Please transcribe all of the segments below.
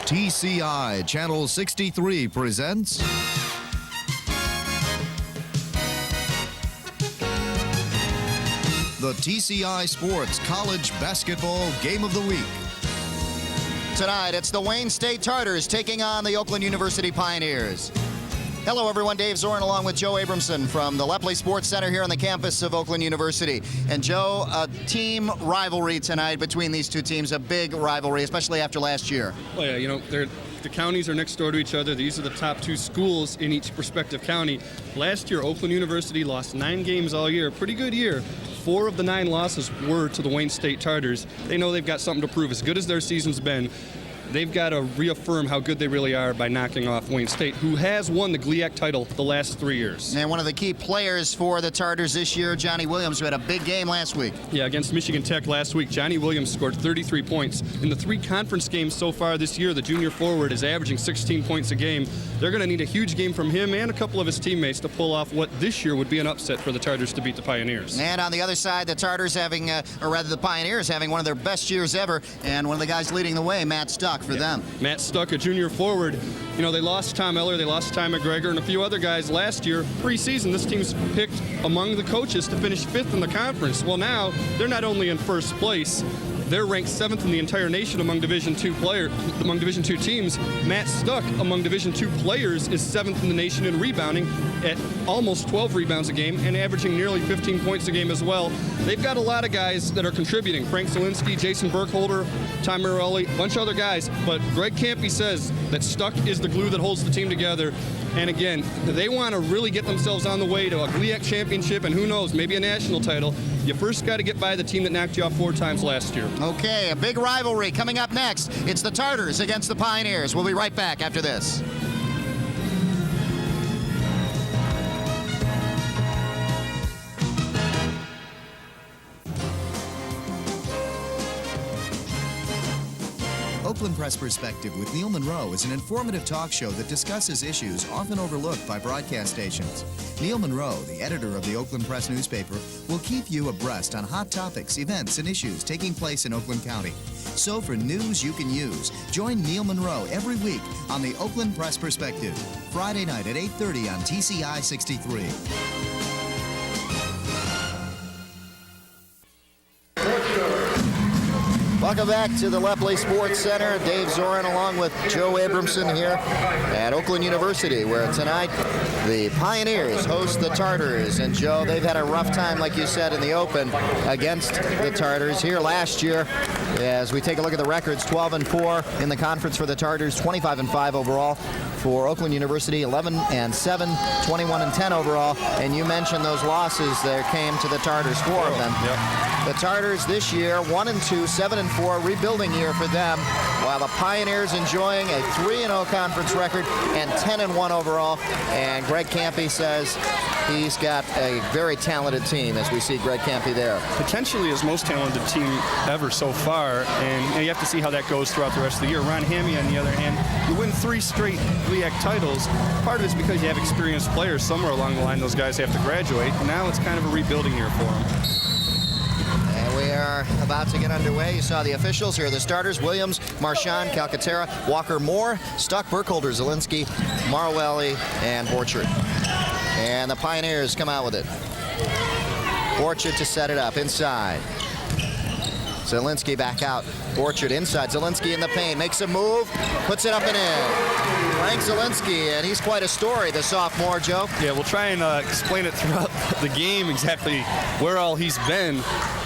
TCI Channel 63 presents the TCI Sports College Basketball Game of the Week. Tonight, it's the Wayne State Tartars taking on the Oakland University Pioneers. Hello, everyone. Dave Zorin along with Joe Abramson from the Lepley Sports Center here on the campus of Oakland University. And Joe, a team rivalry tonight between these two teams, a big rivalry, especially after last year. Oh, yeah, you know, the counties are next door to each other. These are the top two schools in each respective county. Last year, Oakland University lost 9 games all year. Pretty good year. 4 of the 9 losses were to the Wayne State Tartars. They know they've got something to prove. As good as their season's been, they've got to reaffirm how good they really are by knocking off Wayne State, who has won the GLIAC title the last 3 years. And one of the key players for the Tartars this year, Johnny Williams, who had a big game last week. Yeah, against Michigan Tech last week, Johnny Williams scored 33 points. In the 3 conference games so far this year, the junior forward is averaging 16 points a game. They're going to need a huge game from him and a couple of his teammates to pull off what this year would be an upset for the Tartars to beat the Pioneers. And on the other side, the Tartars having, or rather the Pioneers having one of their best years ever, and one of the guys leading the way, Matt Stuck, for them. Matt Stuck, a junior forward. You know, they lost Tom Eller, they lost Ty McGregor, and a few other guys last year. Preseason, this team's picked among the coaches to finish 5th in the conference. Well, now they're not only in first place, they're ranked 7th in the entire nation among Division II teams. Matt Stuck, among Division II players, is 7th in the nation in rebounding at almost 12 rebounds a game and averaging nearly 15 points a game as well. They've got a lot of guys that are contributing. Frank Zielinski, Jason Burkholder, Ty Morelli, a bunch of other guys. But Greg Campy says that Stuck is the glue that holds the team together. And again, they want to really get themselves on the way to a GLIAC championship and who knows, maybe a national title. You first got to get by the team that knocked you off 4 times last year. Okay, a big rivalry coming up next. It's the Tartars against the Pioneers. We'll be right back after this. Oakland Press Perspective with Neil Monroe is an informative talk show that discusses issues often overlooked by broadcast stations. Neil Monroe, the editor of the Oakland Press newspaper, will keep you abreast on hot topics, events, and issues taking place in Oakland County. So for news you can use, join Neil Monroe every week on the Oakland Press Perspective, Friday night at 8:30 on TCI 63. Welcome back to the Lepley Sports Center. Dave Zorin along with Joe Abramson here at Oakland University, where tonight the Pioneers host the Tartars. And Joe, they've had a rough time, like you said, in the open against the Tartars here last year. As we take a look at the records, 12-4 in the conference for the Tartars, 25-5 overall. For Oakland University, 11-7, 21-10 overall. And you mentioned those losses that came to the Tartars, 4 of them. Yep. The Tartars this year, 1-2, 7-4, rebuilding year for them, while the Pioneers enjoying a 3-0 conference record and 10-1 overall. And Greg Campy says he's got a very talented team, as we see Greg Campy there. Potentially his most talented team ever so far, and you have to see how that goes throughout the rest of the year. Ron Hammy, on the other hand, you win 3 straight GLIAC titles. Part of it's because you have experienced players. Somewhere along the line, those guys have to graduate. Now it's kind of a rebuilding year for them. And we are about to get underway. You saw the officials. Here are the starters: Williams, Marchand, Calcaterra, Walker, Moore, Stuck, Burkholder, Zielinski, Marwelli, and Borchert. And the Pioneers come out with it. Borchert to set it up inside. Zielinski back out. Borchert inside. Zielinski in the paint. Makes a move. Puts it up and in. Frank Zielinski, and he's quite a story, the sophomore, Joe. Yeah, we'll try and explain it throughout the game exactly where all he's been.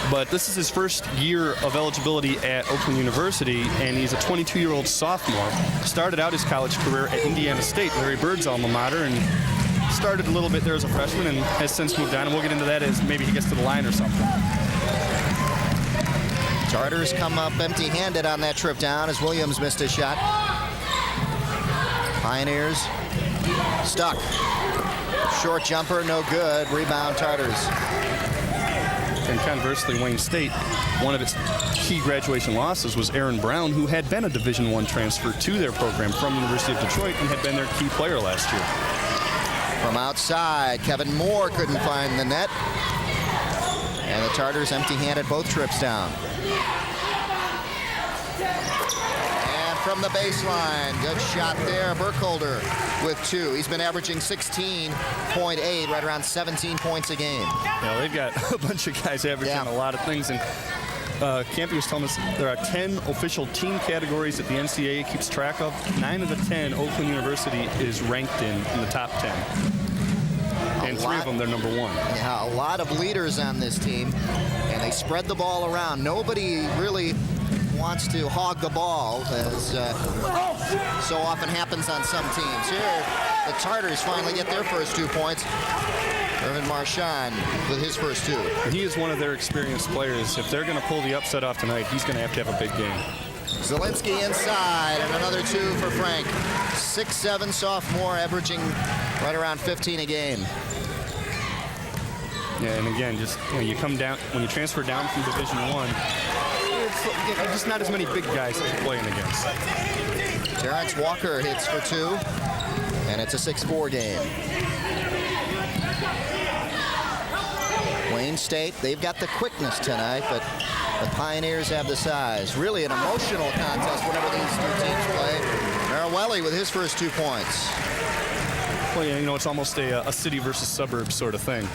But this is his first year of eligibility at Oakland University, and he's a 22-year-old sophomore. Started out his college career at Indiana State, Larry Bird's alma mater, and started a little bit there as a freshman and has since moved on. And we'll get into that as maybe he gets to the line or something. Tartars come up empty-handed on that trip down as Williams missed a shot. Pioneers Stuck. Short jumper, no good. Rebound, Tartars. And conversely, Wayne State, one of its key graduation losses was Aaron Brown, who had been a Division I transfer to their program from University of Detroit and had been their key player last year. From outside, Kevin Moore couldn't find the net. And the Tartars empty-handed both trips down. And from the baseline. Good shot there. Burkholder with 2. He's been averaging 16.8, right around 17 points a game. Yeah, they've got a bunch of guys averaging a lot of things. And Campy was telling us there are 10 official team categories that the NCAA keeps track of. 9 of the 10, Oakland University is ranked in the top 10. And 3 of them, they're number 1. Yeah, a lot of leaders on this team, and they spread the ball around. Nobody really wants to hog the ball, as so often happens on some teams. Here, the Tartars finally get their first 2 points. Irvin Marchand with his first 2. He is one of their experienced players. If they're going to pull the upset off tonight, he's going to have a big game. Zielinski inside, and another 2 for Frank. 6'7" sophomore, averaging right around 15 a game. Yeah, and again, just you come down when you transfer down from Division I. It's just not as many big guys that you're playing against. Terrence Walker hits for 2, and it's a 6-4 game. Wayne State, they've got the quickness tonight, but the Pioneers have the size. Really an emotional contest whenever these 2 teams play. Marawelli with his first 2 points. Well, yeah, it's almost a city versus suburbs sort of thing.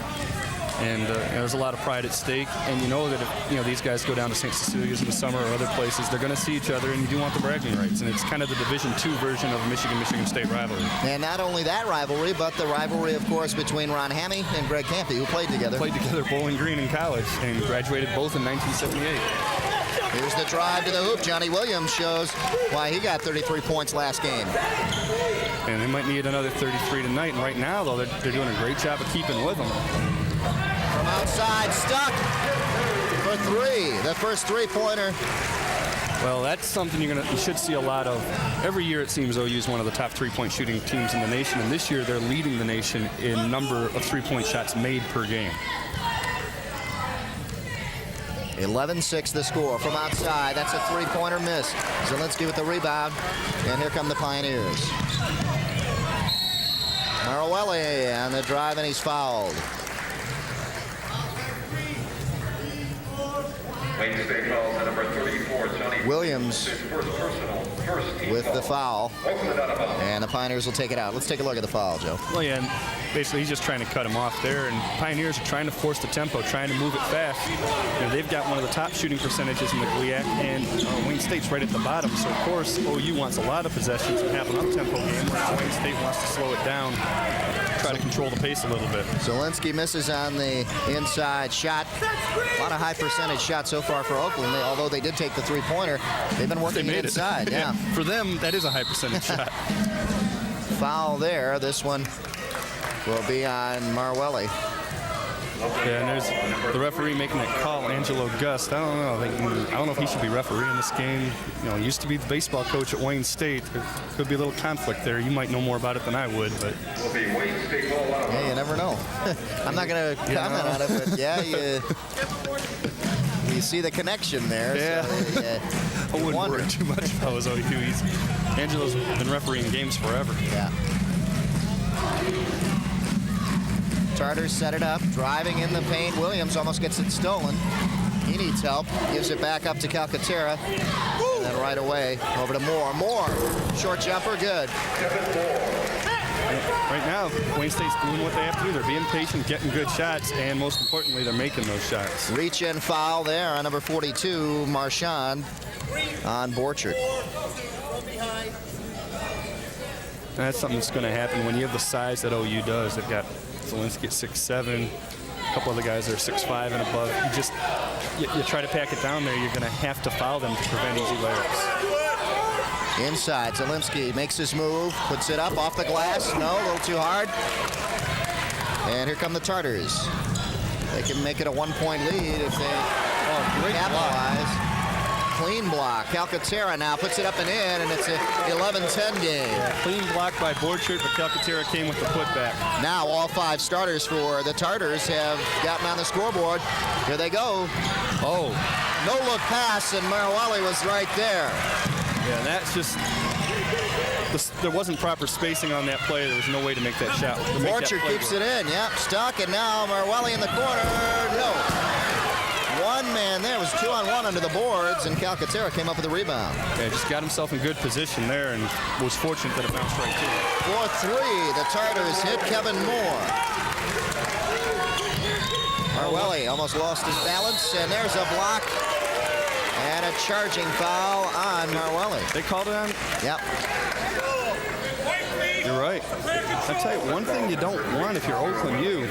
And there's a lot of pride at stake, and you know that if these guys go down to St. Cecilia's in the summer or other places, they're going to see each other, and you do want the bragging rights. And it's kind of the Division II version of Michigan State rivalry. And not only that rivalry, but the rivalry, of course, between Ron Hammy and Greg Campy, who played together. Played together Bowling Green in college and graduated both in 1978. Here's the drive to the hoop. Johnny Williams shows why he got 33 points last game. And they might need another 33 tonight. And right now, though, they're doing a great job of keeping with them. From outside, stuck for 3. The first 3-pointer. Well, that's something you should see a lot of. Every year it seems OU is one of the top 3-point shooting teams in the nation, and this year they're leading the nation in number of 3-point shots made per game. 11-6 the score from outside. That's a 3-pointer miss. Zielinski with the rebound, and here come the Pioneers. Marawelli on the drive, and he's fouled. Williams with the foul, and the Pioneers will take it out. Let's take a look at the foul, Joe. Well, yeah, and basically he's just trying to cut him off there, and Pioneers are trying to force the tempo, trying to move it fast. They've got one of the top shooting percentages in the GLIAC, and Wayne State's right at the bottom, so of course OU wants a lot of possessions and have an up-tempo game, whereas Wayne State wants to slow it down, try to control the pace a little bit. Zielinski misses on the inside shot. A lot of high percentage shots so far for Oakland. Although they did take the 3-pointer, they've been working inside. Yeah. For them, that is a high percentage shot. Foul there. This one will be on Marawelli. Yeah, and there's the referee making that call, Angelo Gust. I don't know. I don't know if he should be refereeing this game. He used to be the baseball coach at Wayne State. There could be a little conflict there. You might know more about it than I would, but yeah, you never know. I'm not going to comment on it, but yeah, you see the connection there. Yeah. So, I wouldn't worry too much about his OU. Angelo's been refereeing games forever. Yeah. Tartars set it up, driving in the paint. Williams almost gets it stolen. He needs help. Gives it back up to Calcaterra. And then right away, over to Moore. Moore, short jumper, good. Right now, Wayne State's doing what they have to do. They're being patient, getting good shots, and most importantly, they're making those shots. Reach in foul there on number 42, Marchand, on Borchert. That's something that's going to happen when you have the size that OU does. They've got Zielinski at 6'7", a couple other guys that are 6'5" and above. You try to pack it down there, you're going to have to foul them to prevent easy layups. Inside, Zielinski makes his move, puts it up off the glass. No, a little too hard. And here come the Tartars. They can make it a 1-point lead if they capitalize. Clean block. Calcaterra now puts it up and in, and it's a 11-10 game. Yeah, clean block by Borchert, but Calcaterra came with the putback. Now all 5 starters for the Tartars have gotten on the scoreboard. Here they go. Oh. No-look pass, and Marawelli was right there. Yeah, that's just... There wasn't proper spacing on that play. There was no way to make that shot. Borchert keeps it in. Yep, stuck, and now Marawelli in the corner. No. one man there. It was 2-on-1 under the boards, and Calcaterra came up with the rebound. Yeah, just got himself in good position there and was fortunate that it bounced right to him. For three, the Tartars hit Kevin Moore. Marwelli almost lost his balance, and there's a block and a charging foul on Marwelli. They called it on? Yep. You're right. I tell you, one thing you don't want if you're Oakland U,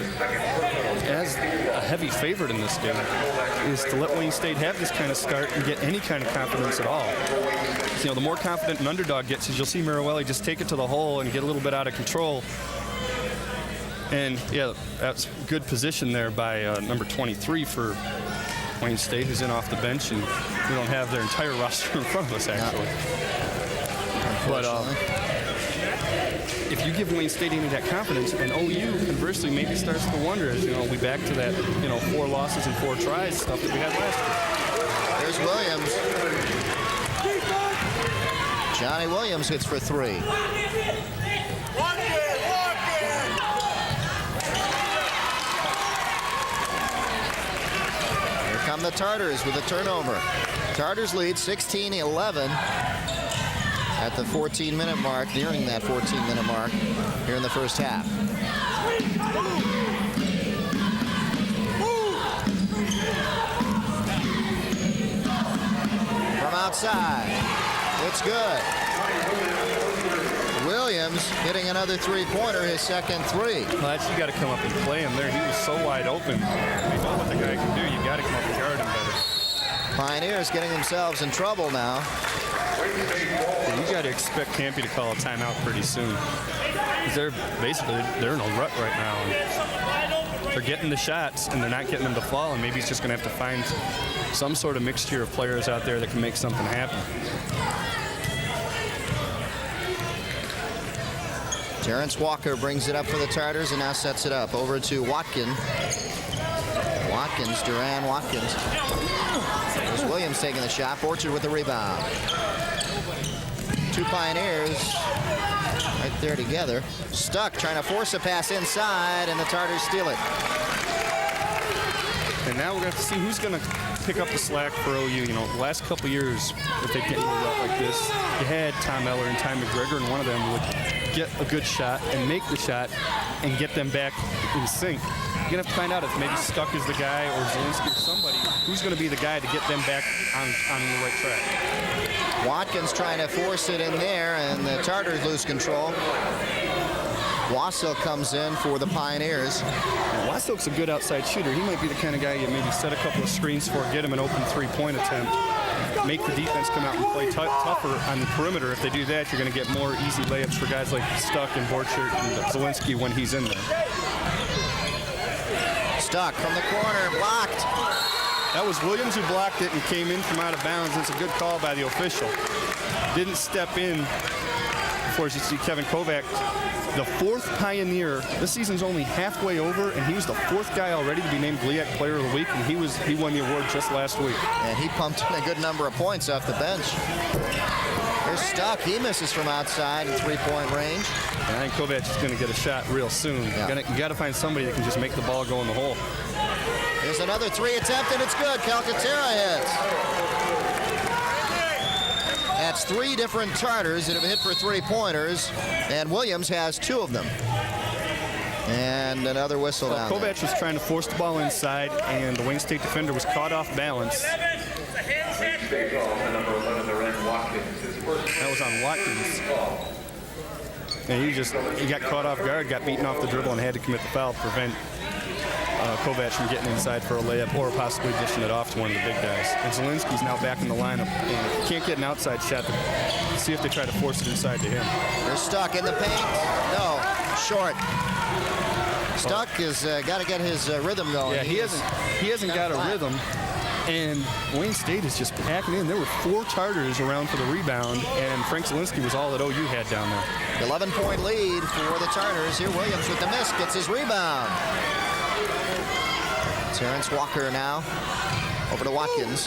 as a heavy favorite in this game, is to let Wayne State have this kind of start and get any kind of confidence at all. You know, the more confident an underdog gets, is you'll see Marwelli just take it to the hole and get a little bit out of control. And yeah, that's good position there by number 23 for Wayne State, who's in off the bench, and we don't have their entire roster in front of us, actually. But if you give Wayne State any of that confidence, and OU conversely maybe starts to wonder, as you know, we back to that 4 losses and 4 tries stuff that we had last year. There's Williams. Johnny Williams hits for 3. Here come the Tartars with a turnover. Tartars lead 16-11 at the 14-minute mark, nearing that 14-minute mark here in the first half. From outside, it's good. Williams hitting another three-pointer, his second 3. Well, you got to come up and play him there. He was so wide open. You know what the guy can do. You got to come up and guard him better. Pioneers getting themselves in trouble now. You got to expect Campy to call a timeout pretty soon. They're in a rut right now. And they're getting the shots, and they're not getting them to fall. And maybe he's just going to have to find some sort of mixture of players out there that can make something happen. Terrence Walker brings it up for the Tartars and now sets it up over to Watkins. Duran Watkins. There's Williams taking the shot. Borchard with the rebound. 2 Pioneers right there together. Stuck trying to force a pass inside, and the Tartars steal it. And now we're going to have to see who's going to pick up the slack for OU. You know, the last couple years, if they get into a rut like this, you had Tom Eller and Ty McGregor, and one of them would get a good shot and make the shot and get them back in sync. You're going to have to find out if maybe Stuck is the guy or Zielinski or somebody who's going to be the guy to get them back on the right track. Watkins trying to force it in there, and the Tartars lose control. Wasil comes in for the Pioneers. Wasil's a good outside shooter. He might be the kind of guy you maybe set a couple of screens for, get him an open three-point attempt, make the defense come out and play tougher on the perimeter. If they do that, you're going to get more easy layups for guys like Stuck and Borchert and Zielinski when he's in there. Stuck from the corner, blocked. That was Williams who blocked it and came in from out of bounds. It's a good call by the official. Didn't step in. Of course, you see Kevin Kovac, the 4th Pioneer. This season's only halfway over, and he was the 4th guy already to be named GLIAC Player of the Week, and he won the award just last week. And he pumped in a good number of points off the bench. Here's Stuck. He misses from outside in 3-point range. And I think Kovac is going to get a shot real soon. Yeah. You got to find somebody that can just make the ball go in the hole. Here's another 3 attempt, and it's good. Calcaterra hits. That's 3 different Tartars that have hit for 3-pointers, and Williams has 2 of them. And another whistle down there. Kovac was trying to force the ball inside, and the Wayne State defender was caught off balance. That was on Watkins. And he got caught off guard, got beaten off the dribble, and had to commit the foul to prevent Kovac from getting inside for a layup or possibly dishing it off to one of the big guys. And Zielinski's now back in the lineup. And can't get an outside shot. See if they try to force it inside to him. They're Stuck in the paint. No, short. Stuck has got to get his rhythm going. Yeah, he hasn't got a rhythm. And Wayne State is just packing in. There were 4 Tartars around for the rebound, and Frank Zielinski was all that OU had down there. 11-point lead for the Tartars. Here Williams with the miss, gets his rebound. Terrence Walker now over to Watkins.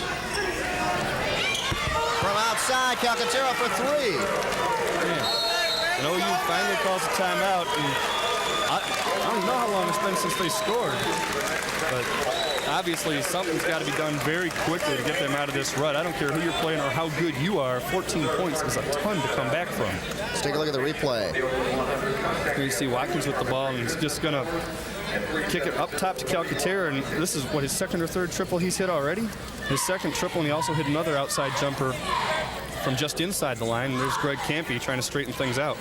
From outside, Calcaterra for 3. And OU finally calls a timeout, and I don't know how long it's been since they scored, but obviously something's got to be done very quickly to get them out of this rut. I don't care who you're playing or how good you are. 14 points is a ton to come back from. Let's take a look at the replay. Here you see Watkins with the ball, and he's just going to kick it up top to Calcaterra, and this is what, his second or third triple he's hit already? His second triple, and he also hit another outside jumper from just inside the line. And there's Greg Campy trying to straighten things out.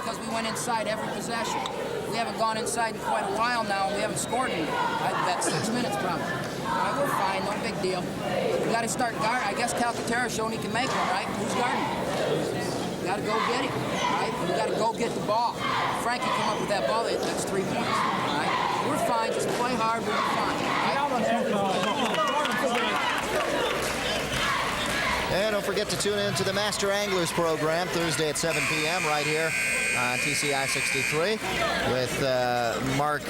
Because we went inside every possession. We haven't gone inside in quite a while now, and we haven't scored in, I bet, 6 minutes probably. All right, we're fine, no big deal. We got to start guarding. I guess Calcaterra's showing he can make one, right? Who's guarding? We got to go get him, all right? And we got to go get the ball. Frankie come up with that ball, that's 3 points, all right? We're fine, just play hard, we'll be fine. And don't forget to tune in to the Master Anglers program Thursday at 7 p.m. right here on TCI 63 with Mark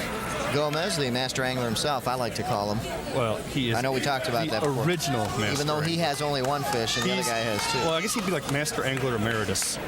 Gomez, the Master Angler himself, I like to call him. Well, he is. I know we talked about that before. Original Master. Even though he has only one fish and the other guy has 2. Well, I guess he'd be like Master Angler Emeritus.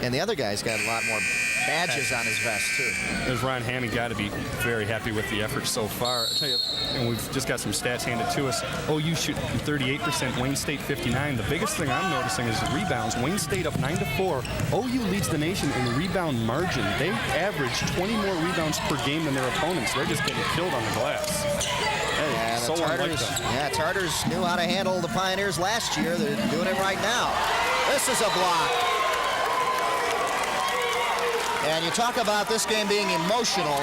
And the other guy's got a lot more badges on his vest, too. There's Ron Hammy, got to be very happy with the effort so far. I tell you, and we've just got some stats handed to us. OU shooting 38%, Wayne State 59%. The biggest thing I'm noticing is the rebounds. Wayne State up 9-4. OU leads the nation in the rebound margin. They average 20 more rebounds per game than their opponents. They're just getting killed on the glass. Yeah, so the Tartars knew how to handle the Pioneers last year. They're doing it right now. This is a block. And you talk about this game being emotional,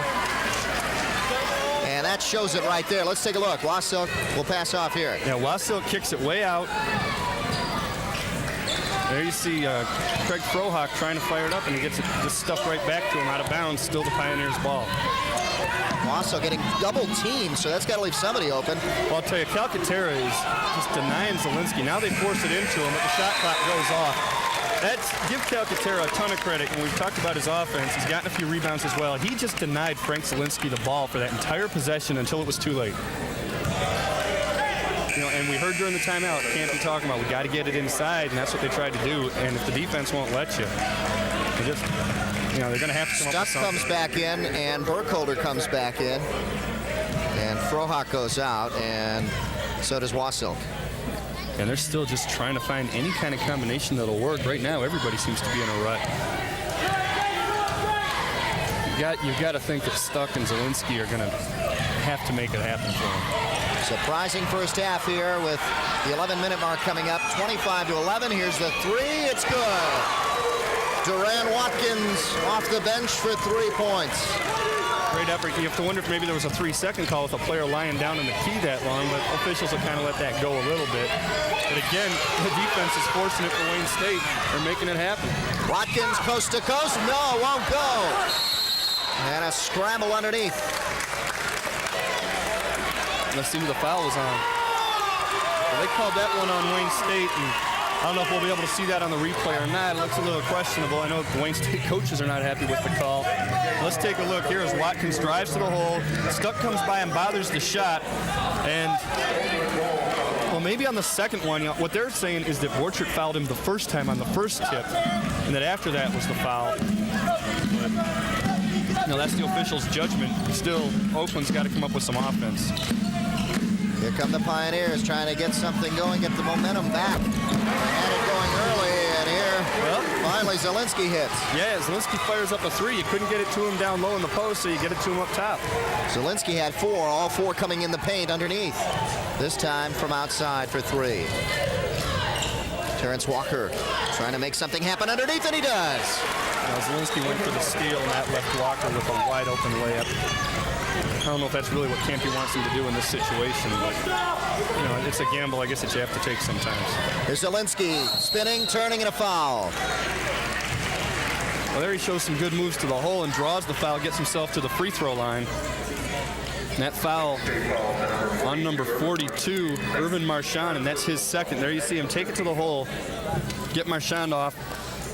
and that shows it right there. Let's take a look. Wassilk will pass off here. Yeah, Wassilk kicks it way out. There you see Craig Frohock trying to fire it up, and he gets it just stuffed right back to him out of bounds. Still the Pioneers' ball. Also getting double teamed, so that's got to leave somebody open. Well, I'll tell you, Calcaterra is just denying Zielinski. Now they force it into him, but the shot clock goes off. Give Calcaterra a ton of credit, and we've talked about his offense. He's gotten a few rebounds as well. He just denied Frank Zielinski the ball for that entire possession until it was too late. You know, and we heard during the timeout, Campy talking about we got to get it inside, and that's what they tried to do. And if the defense won't let you, they're going to have to come up with something. Stuck comes back in, and Burkholder comes back in, and Frohock goes out, and so does Wassilk. And they're still just trying to find any kind of combination that'll work. Right now, everybody seems to be in a rut. You've got to think that Stuck and Zielinski are going to have to make it happen for them. Surprising first half here with the 11-minute mark coming up. 25-11. Here's the 3. It's good. Duran Watkins off the bench for 3 points. Great effort. You have to wonder if maybe there was a 3-second call with a player lying down in the key that long, but officials will kind of let that go a little bit. But again, the defense is forcing it for Wayne State. They're making it happen. Watkins coast to coast. No, won't go. And a scramble underneath. Let's see who the foul was on. Well, they called that one on Wayne State, and I don't know if we'll be able to see that on the replay or not. It looks a little questionable. I know the Wayne State coaches are not happy with the call. Let's take a look here as Watkins drives to the hole. Stuck comes by and bothers the shot. And, well, maybe on the second one, what they're saying is that Borchert fouled him the first time on the first tip, and that after that was the foul. But, that's the official's judgment. Still, Oakland's got to come up with some offense. Here come the Pioneers trying to get something going, get the momentum back. They had it going early, and here, finally Zielinski hits. Yeah, Zielinski fires up a 3. You couldn't get it to him down low in the post, so you get it to him up top. Zielinski had 4, all 4 coming in the paint underneath. This time from outside for 3. Terrence Walker trying to make something happen underneath, and he does. Now, Zielinski went for the steal, and that left Walker with a wide-open layup. I don't know if that's really what Campy wants him to do in this situation, but it's a gamble, I guess, that you have to take sometimes. Here's Zielinski spinning, turning, and a foul. Well, there he shows some good moves to the hole and draws the foul, gets himself to the free throw line. And that foul on number 42, Irvin Marchand, and that's his second. There you see him take it to the hole, get Marchand off.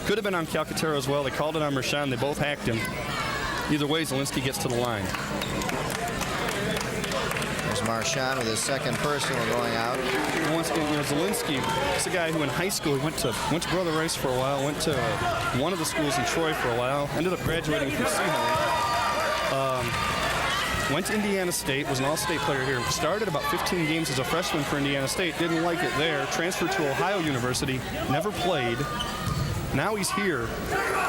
Could have been on Calcaterra as well. They called it on Marchand. They both hacked him. Either way, Zielinski gets to the line. There's Marchand with his second personal going out. Once again, Zielinski is a guy who in high school he went to Brother Rice for a while, went to one of the schools in Troy for a while, ended up graduating from Seton. Went to Indiana State, was an all-state player here. Started about 15 games as a freshman for Indiana State. Didn't like it there. Transferred to Ohio University. Never played. Now he's here.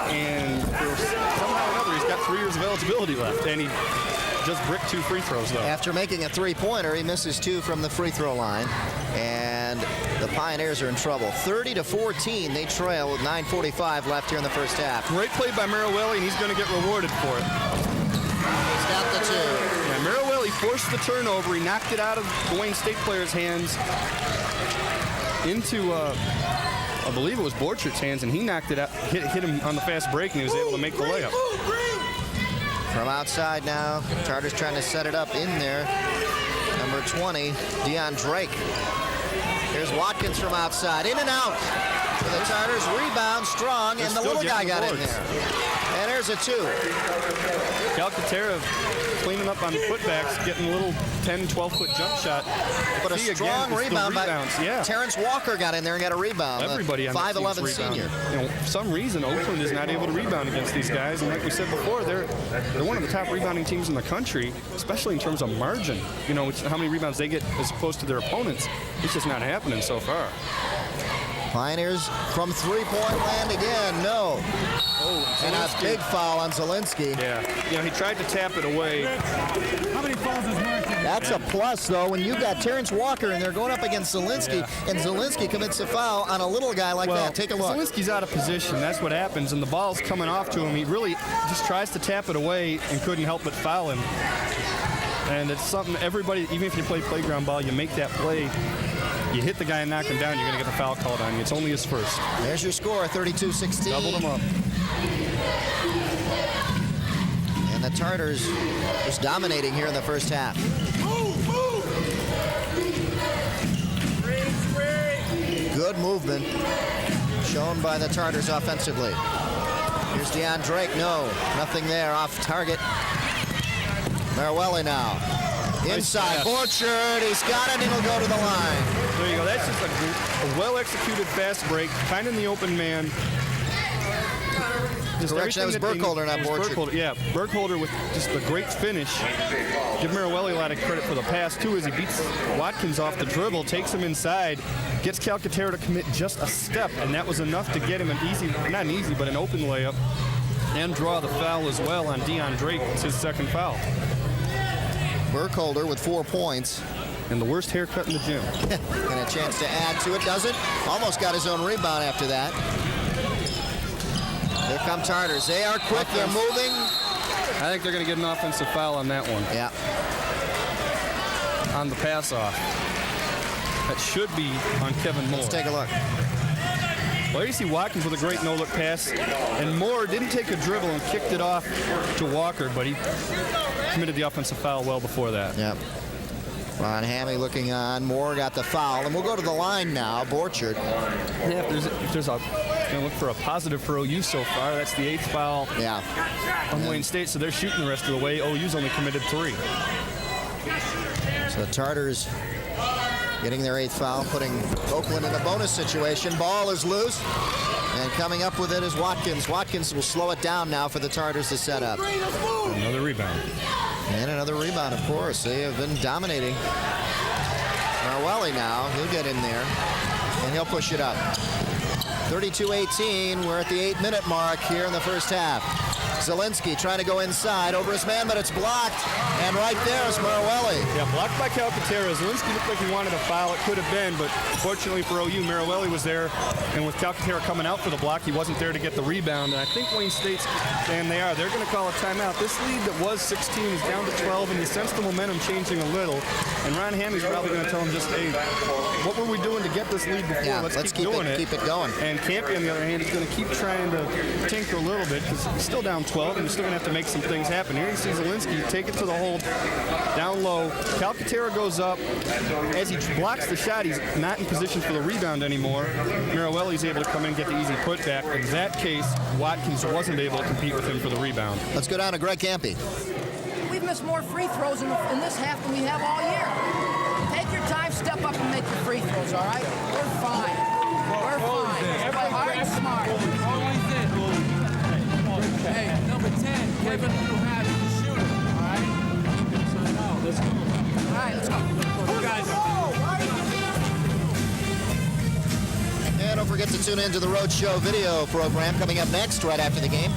And somehow or another, he's got 3 years of eligibility left. And he just bricked 2 free throws, though. After making a three-pointer, he misses 2 from the free throw line. And the Pioneers are in trouble. 30-14, they trail with 9:45 left here in the first half. Great play by Marawelli, and he's going to get rewarded for it. He's got the 2. Yeah, Marawelli forced the turnover. He knocked it out of the Wayne State player's hands into, I believe it was Borchardt's hands, and he knocked it out, hit him on the fast break, and he was able to make the layup. From outside now, Tartars trying to set it up in there. Number 20, Deion Drake. Here's Watkins from outside, in and out. For the Tartars, rebound strong, and the little guy got in there. And there's a 2. Calcaterra cleaning up on putbacks, getting a little 10, 12-foot jump shot. But a strong rebound by yeah. Terrence Walker got in there and got a rebound. Everybody on 5'11" senior. You know, for some reason, Oakland is not able to rebound against these guys. And like we said before, they're one of the top rebounding teams in the country, especially in terms of margin. You know, how many rebounds they get as opposed to their opponents. It's just not happening so far. Pioneers from three-point land again. No. Oh, and a big foul on Zielinski. Yeah. You know, he tried to tap it away. How many fouls is Mark? That's a plus, though, when you got Terrence Walker and they're going up against Zielinski, and Zielinski commits a foul on a little guy like that. Take a look. Zielinski's out of position. That's what happens, and the ball's coming off to him. He really just tries to tap it away and couldn't help but foul him. And it's something everybody, even if you play playground ball, you make that play, you hit the guy and knock him down, you're going to get the foul called on you. It's only his first. There's your score, 32-16. Doubled him up. And the Tartars just dominating here in the first half. Good movement shown by the Tartars offensively. Here's Deion Drake. No, nothing there, off target. Marawelli now. Inside, Borchard, he's got it, and he'll go to the line. There you go. That's just a well-executed fast break, kind of in the open man. Correction, that was Burkholder, not Borchard. Yeah, Burkholder with just a great finish. Give Marawelli a lot of credit for the pass, too, as he beats Watkins off the dribble, takes him inside, gets Calcaterra to commit just a step, and that was enough to get him an easy, not an easy, but an open layup, and draw the foul as well on Deion Drake. It's his second foul. Burkholder with 4 points. And the worst haircut in the gym. And a chance to add to it, doesn't? Almost got his own rebound after that. Here come Tartars. They are quick, they're moving. I think they're going to get an offensive foul on that one. Yeah. On the pass off. That should be on Kevin Moore. Let's take a look. Well, here you see Watkins with a great no-look pass, and Moore didn't take a dribble and kicked it off to Walker, but he committed the offensive foul well before that. Yep. Ron Hammy looking on. Moore got the foul, and we'll go to the line now. Borchard. Yeah, if there's a going to look for a positive for OU so far. That's the 8th foul on Wayne State, so they're shooting the rest of the way. OU's only committed 3. So the Tartars getting their 8th foul, putting Oakland in a bonus situation. Ball is loose, and coming up with it is Watkins. Watkins will slow it down now for the Tartars to set up. Another rebound. And another rebound, of course. They have been dominating. Marawelli now, he'll get in there, and he'll push it up. 32-18, we're at the 8-minute mark here in the first half. Zielinski trying to go inside over his man, but it's blocked. And right there is Marawelli. Yeah, blocked by Calcaterra. Zielinski looked like he wanted a foul. It could have been, but fortunately for OU, Marawelli was there. And with Calcaterra coming out for the block, he wasn't there to get the rebound. And I think Wayne State's, and they're going to call a timeout. This lead that was 16 is down to 12, and you sense the momentum changing a little. And Ron Hammy's probably going to tell him just, hey, what were we doing to get this lead before? Yeah, let's keep doing it. Keep it going. And Campy, on the other hand, is going to keep trying to tinker a little bit because he's still down 12, and he's still going to have to make some things happen. Here you see Zielinski take it to the hole, down low. Calcaterra goes up. As he blocks the shot, he's not in position for the rebound anymore. Marawelli's able to come in and get the easy putback. In that case, Watkins wasn't able to compete with him for the rebound. Let's go down to Greg Campy. We've missed more free throws in this half than we have all year. Take your time, step up and make your free throws, all right? We're fine. We're fine. Play hard and smart. Hey, number 10, Kevin, you have to shoot it. Let's go. All right, let's go. Guys. And don't forget to tune in to the Roadshow video program coming up next, right after the game.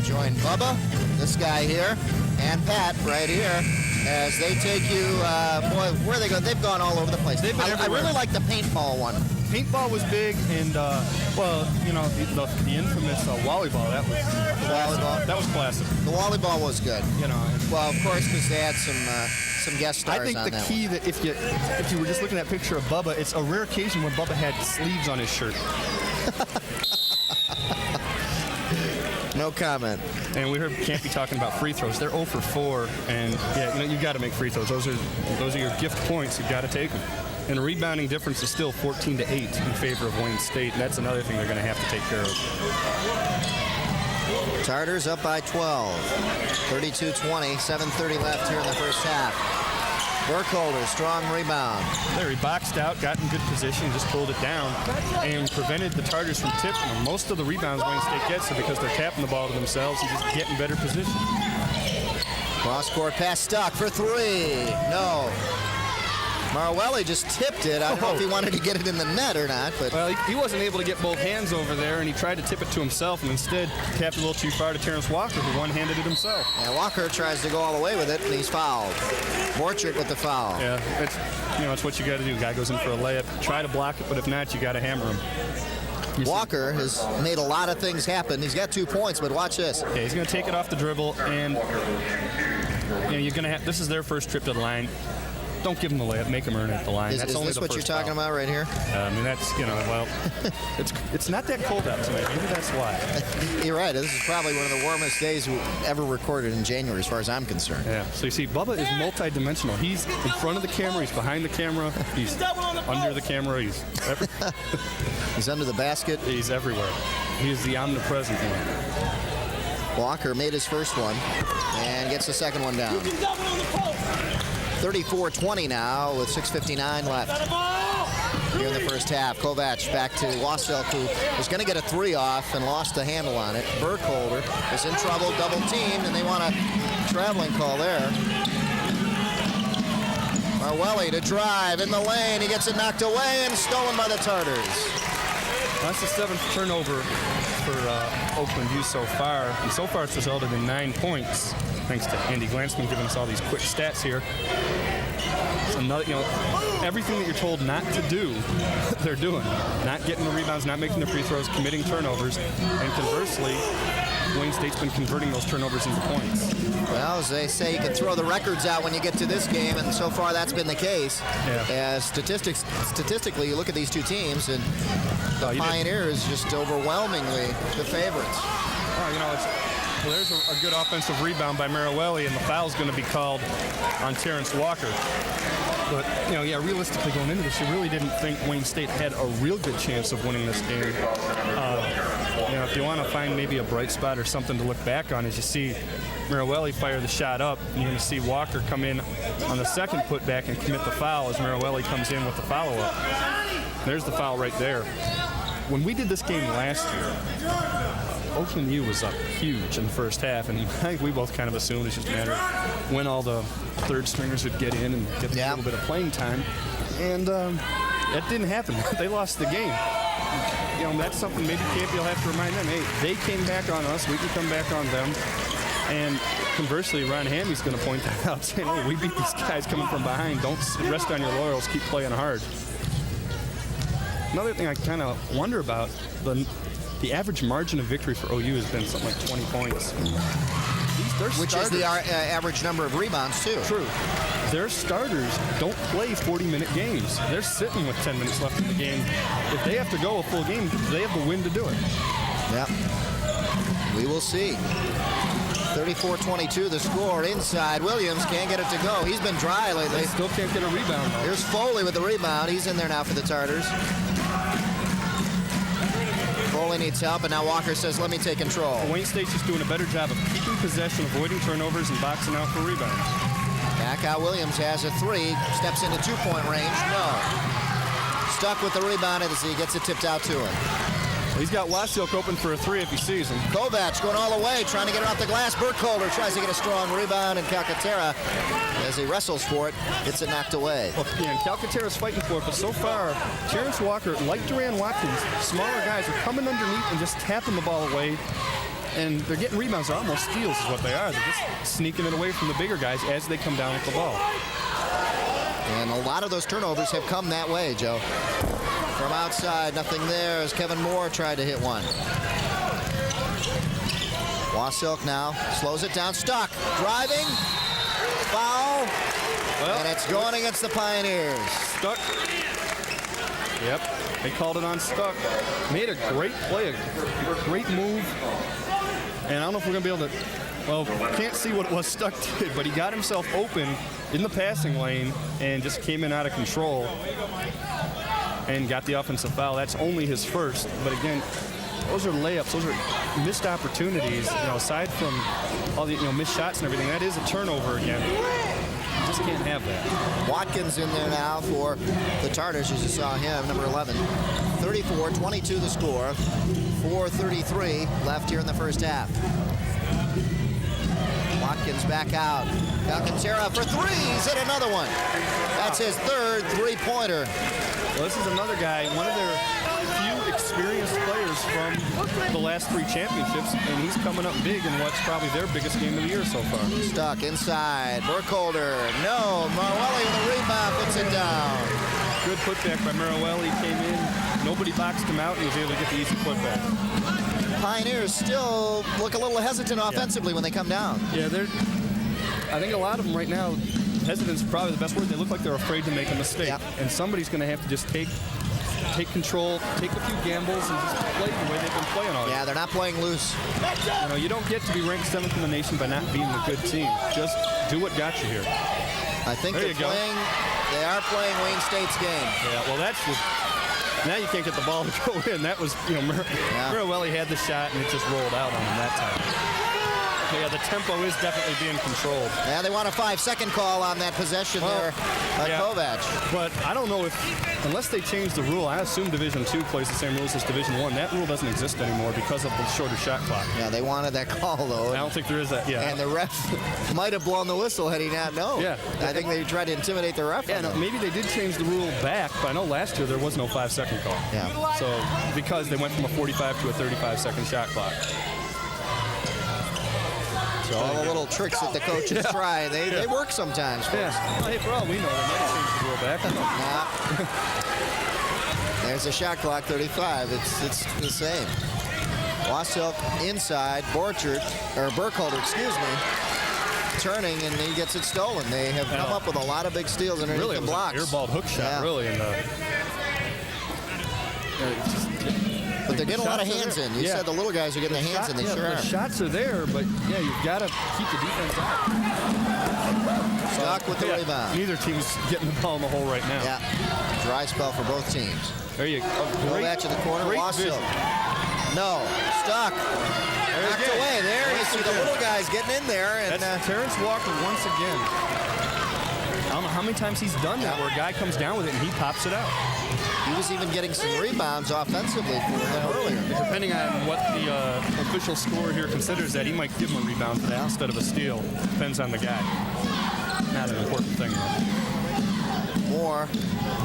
Join Bubba, this guy here, and Pat right here as they take you, boy, where they go? They've gone all over the place. They've been I everywhere. really like the paintball one. Paintball was big, and well, you know, the infamous volleyball. That was Volleyball. That was classic. The volleyball was good. You know. And Well, of course, because they had some guest stars I think on the that key that if you were just looking at that picture of Bubba, it's a rare occasion when Bubba had sleeves on his shirt. No comment. And we heard Campy talking about free throws. They're 0 for 4, and yeah, you know, you've got to make free throws. Those are your gift points. You've got to take them. And the rebounding difference is still 14-8 in favor of Wayne State. And that's another thing they're going to have to take care of. Tartars up by 12. 32-20, 7:30 left here in the first half. Burkholder, strong rebound. There, he boxed out, got in good position, just pulled it down, and prevented the Tartars from tipping them. Most of the rebounds Wayne State gets are because they're tapping the ball to themselves and just getting better position. Cross-court pass stuck for three. No. Marwelli just tipped it. I don't know if he wanted to get it in the net or not, but Well, he wasn't able to get both hands over there, and he tried to tip it to himself, and instead tapped a little too far to Terrence Walker, who one-handed it himself. and Walker tries to go all the way with it, and he's fouled. Borchert with the foul. Yeah, it's what you got to do. Guy goes in for a layup, try to block it, but if not, you got to hammer him. You see- Walker has made a lot of things happen. He's got 2 points, but watch this. Okay, he's going to take it off the dribble, and you know, you're going to have. This is their first trip to the line. Don't give him the layup. Make him earn it at the line. Is That's only this the what you're first talking foul. about right here? I mean, that's, you know, well, it's not that cold out tonight. Maybe that's why. You're right. This is probably one of the warmest days ever recorded in January, as far as I'm concerned. Yeah. So you see, Bubba is multi-dimensional. He's in front of the camera. He's behind the camera. He's under the camera. He's under the basket. He's everywhere. He's the omnipresent one. Walker made his first one and gets the second one down. 34-20 now with 6:59 left here in the first half. Kovac back to Wasselk, who was going to get a three off and lost the handle on it. Burkholder is in trouble, double teamed, and they want a traveling call there. Marwelli to drive in the lane. He gets it knocked away and stolen by the Tartars. That's the 7th turnover for Oakland U so far. And so far it's resulted in 9 points, thanks to Andy Glansman giving us all these quick stats here. It's another, you know, everything that you're told not to do, they're doing. Not getting the rebounds, not making the free throws, committing turnovers. And conversely, Wayne State's been converting those turnovers into points. Well, as they say, you can throw the records out when you get to this game, and so far that's been the case. Yeah. As statistically, you look at these two teams, and the you did. Pioneers just overwhelmingly the favorites. Oh, you know, there's a good offensive rebound by Marwelli, and the foul's going to be called on Terrence Walker. But, you know, yeah, realistically going into this, you really didn't think Wayne State had a real good chance of winning this game. You know, if you want to find maybe a bright spot or something to look back on, is you see Marwelli fire the shot up, and you're going to see Walker come in on the second putback and commit the foul as Marwelli comes in with the follow-up. There's the foul right there. When we did this game last year, Oakland U was up huge in the first half, and I think we both kind of assumed it's just a matter of when all the third stringers would get in and get a little bit of playing time. And that didn't happen. They lost the game. You know, that's something maybe Campy will have to remind them. Hey, they came back on us. We can come back on them. And conversely, Ron Hammy's going to point that out, saying, hey, we beat these guys coming from behind. Don't rest on your laurels. Keep playing hard. Another thing I kind of wonder about, the average margin of victory for OU has been something like 20 points. Which is the average number of rebounds, too. True. Their starters don't play 40-minute games. They're sitting with 10 minutes left in the game. If they have to go a full game, they have the win to do it. Yep. We will see. 34-22 the score inside. Williams can't get it to go. He's been dry lately. They still can't get a rebound, though. Here's Foley with the rebound. He's in there now for the Tartars. Foley needs help, and now Walker says, let me take control. Wayne State's just doing a better job of keeping possession, avoiding turnovers, and boxing out for rebounds. Back out Williams has a three. Steps into two-point range. No. Stuck with the rebound as he gets it tipped out to him. He's got Wasilk open for a 3 if he sees him. Kovac going all the way, trying to get it off the glass. Burkholder tries to get a strong rebound, and Calcaterra, as he wrestles for it, gets it knocked away. Well, yeah, and Calcaterra's fighting for it, but so far, Terrence Walker, like Duran Watkins, smaller guys are coming underneath and just tapping the ball away. And they're getting rebounds. They're almost steals is what they are. They're just sneaking it away from the bigger guys as they come down with the ball. And a lot of those turnovers have come that way, Joe. From outside, nothing there as Kevin Moore tried to hit one. Wasilk now slows it down. Stuck. Driving. Foul. Well, and it's going against the Pioneers. Stuck. Yep. They called it on Stuck. Made a great play, a great move. And I don't know if we're going to be able to, well, can't see what it was Stuck did, but he got himself open in the passing lane and just came in out of control and got the offensive foul. That's only his first. But again, those are layups. Those are missed opportunities. You know, aside from all the missed shots and everything, that is a turnover again. You just can't have that. Watkins in there now for the Tartars, as you saw him, number 11. 34-22 the score. 4:33 left here in the first half. Watkins back out. Calcaterra for three. He's hit another one. That's his third three-pointer. Well, this is another guy, one of their few experienced players from the last 3 championships, and he's coming up big in what's probably their biggest game of the year so far. Stuck inside. Burkholder. No. Marwelli with a rebound puts it down. Good putback by Marwelli. Came in. Nobody boxed him out, and he was able to get the easy putback. Pioneers still look a little hesitant offensively when they come down. Yeah, I think a lot of them right now, hesitance is probably the best word. They look like they're afraid to make a mistake. Yep. And somebody's going to have to just take control, take a few gambles, and just play the way they've been playing all year. Yeah, they're not playing loose. You know, you don't get to be ranked 7th in the nation by not being a good team. Just do what got you here. I think they are playing Wayne State's game. Yeah, well, that's just, now you can't get the ball to go in. That was, Marwelli had the shot, and it just rolled out on him that time. Yeah, the tempo is definitely being controlled. Yeah, they want a 5-second call on that possession there by Kovac. But I don't know if, unless they change the rule, I assume Division II plays the same rules as Division I. That rule doesn't exist anymore because of the shorter shot clock. Yeah, they wanted that call, though. I don't think there is that, yeah. And the ref might have blown the whistle had he not known. Yeah. I think they tried to intimidate the ref. Yeah, no, maybe they did change the rule back, but I know last year there was no 5-second call. Yeah. So, because they went from a 45 to a 35-second shot clock. So all the little tricks that the coaches try, they work sometimes. Yeah. Well, hey, for all we know, they might have changed the rule back. There's a shot clock, 35. It's the same. Wasilk inside, Burkholder, excuse me, turning, and he gets it stolen. They have come up with a lot of big steals underneath really, the blocks. Really, airballed hook shot, really. But they're getting a lot of hands in. You said the little guys are getting the hands in. They sure are. The shots are there, but you've got to keep the defense out. Stuck with the rebound. Neither team's getting the ball in the hole right now. Yeah. Dry spell for both teams. There you go. Kovac in the corner. Wasilk. No. Stuck. Knocked away. There you see the little guys getting in there. And that's Terrence Walker once again. I don't know how many times he's done that, where a guy comes down with it and he pops it out. He was even getting some rebounds offensively for them earlier. Depending on what the official score here considers that, he might give him a rebound for that instead of a steal. Depends on the guy. Not an important thing, though. Moore.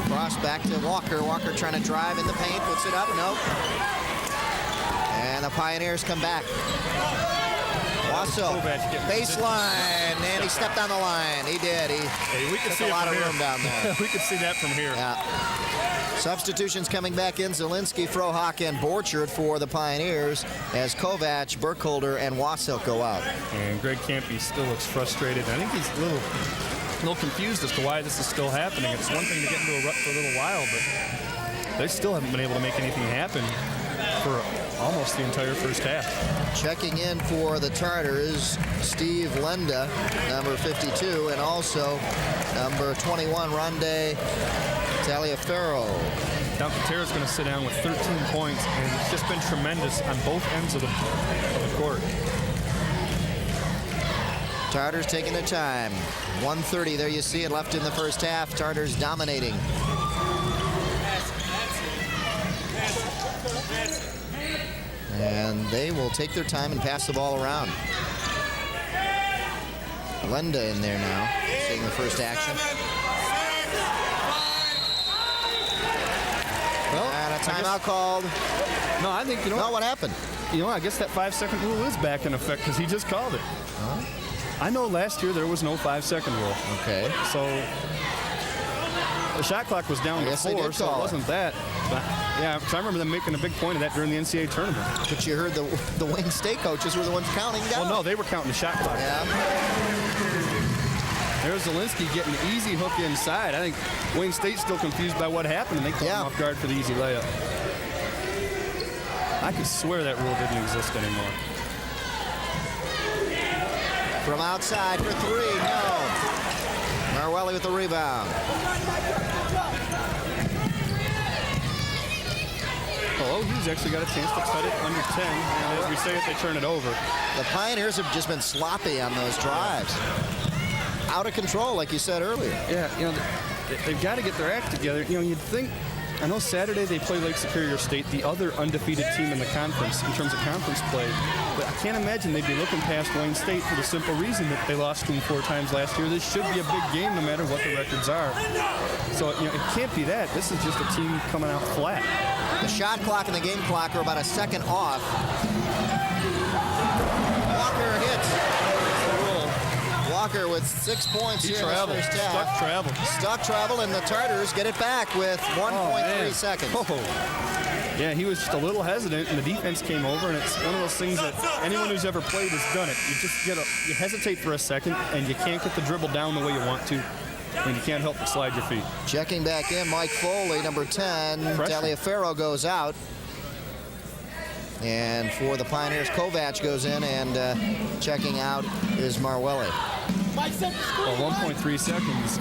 Cross back to Walker. Walker trying to drive in the paint. Puts it up. Nope. And the Pioneers come back. Wasilk, baseline, and he stepped on the line. He did. We could see a lot of room down there. We could see that from here. Yeah. Substitutions coming back in. Zielinski, Frohock, and Borchard for the Pioneers as Kovac, Burkholder, and Wasilk go out. And Greg Campy still looks frustrated. I think he's a little confused as to why this is still happening. It's one thing to get into a rut for a little while, but they still haven't been able to make anything happen for almost the entire first half. Checking in for the Tartars, Steve Lenda, number 52, and also number 21, Ronde Taliaferro. Calcaterra's going to sit down with 13 points, and it's just been tremendous on both ends of the court. Tartars taking their time. 1:30, there you see it, left in the first half. Tartars dominating. they will take their time and pass the ball around. Lenda in there now, seeing the first action. Well, and a timeout called. No, I think, No, what happened? I guess that 5-second rule is back in effect because he just called it. I know last year there was no 5-second rule. Okay. So the shot clock was down to 4, so it wasn't that. But yeah, because I remember them making a big point of that during the NCAA tournament. But you heard the Wayne State coaches were the ones counting down. Well, no, they were counting the shot clock. Yeah. There's Zielinski getting the easy hook inside. I think Wayne State's still confused by what happened, and they caught him off guard for the easy layup. I could swear that rule didn't exist anymore. From outside for 3, no. Marwelli with the rebound. Oh, he's actually got a chance to cut it under 10. And as we say it, they turn it over. The Pioneers have just been sloppy on those drives. Out of control, like you said earlier. Yeah, they've got to get their act together. You'd think, I know Saturday they play Lake Superior State, the other undefeated team in the conference in terms of conference play. But I can't imagine they'd be looking past Wayne State for the simple reason that they lost to them 4 times last year. This should be a big game no matter what the records are. So, it can't be that. This is just a team coming out flat. The shot clock and the game clock are about a second off. Walker hits. Walker with 6 points here in the first half. Stuck travel, and the Tartars get it back with 1.3 seconds. Yeah, he was just a little hesitant, and the defense came over, and it's one of those things that anyone who's ever played has done it. You just you hesitate for a second, and you can't get the dribble down the way you want to, and you can't help but slide your feet. Checking back in, Mike Foley, number 10. Taliaferro goes out. And for the Pioneers, Kovac goes in, and checking out is Marwelli. Well, 1.3 seconds,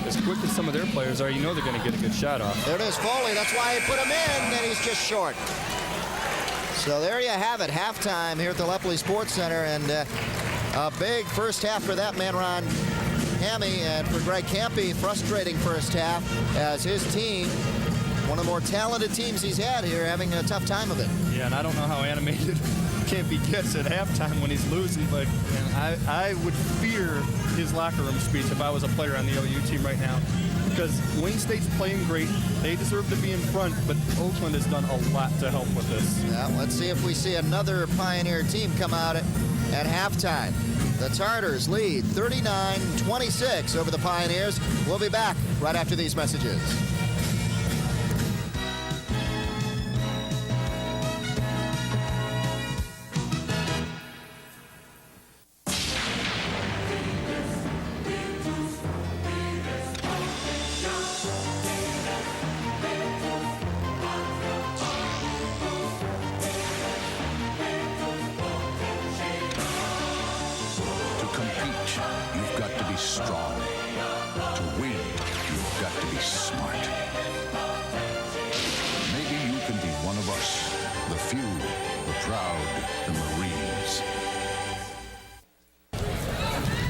as quick as some of their players are, they're going to get a good shot off. There it is, Foley. That's why he put him in, and he's just short. So there you have it, halftime here at the Lepley Sports Center, and a big first half for that man, Ron Hammy, and for Greg Campy, frustrating first half as his team, one of the more talented teams he's had here, having a tough time of it. Yeah, and I don't know how animated Campy gets at halftime when he's losing, but I would fear his locker room speech if I was a player on the OU team right now, because Wayne State's playing great. They deserve to be in front, but Oakland has done a lot to help with this. Yeah, let's see if we see another Pioneer team come out at halftime. The Tartars lead 39-26 over the Pioneers. We'll be back right after these messages.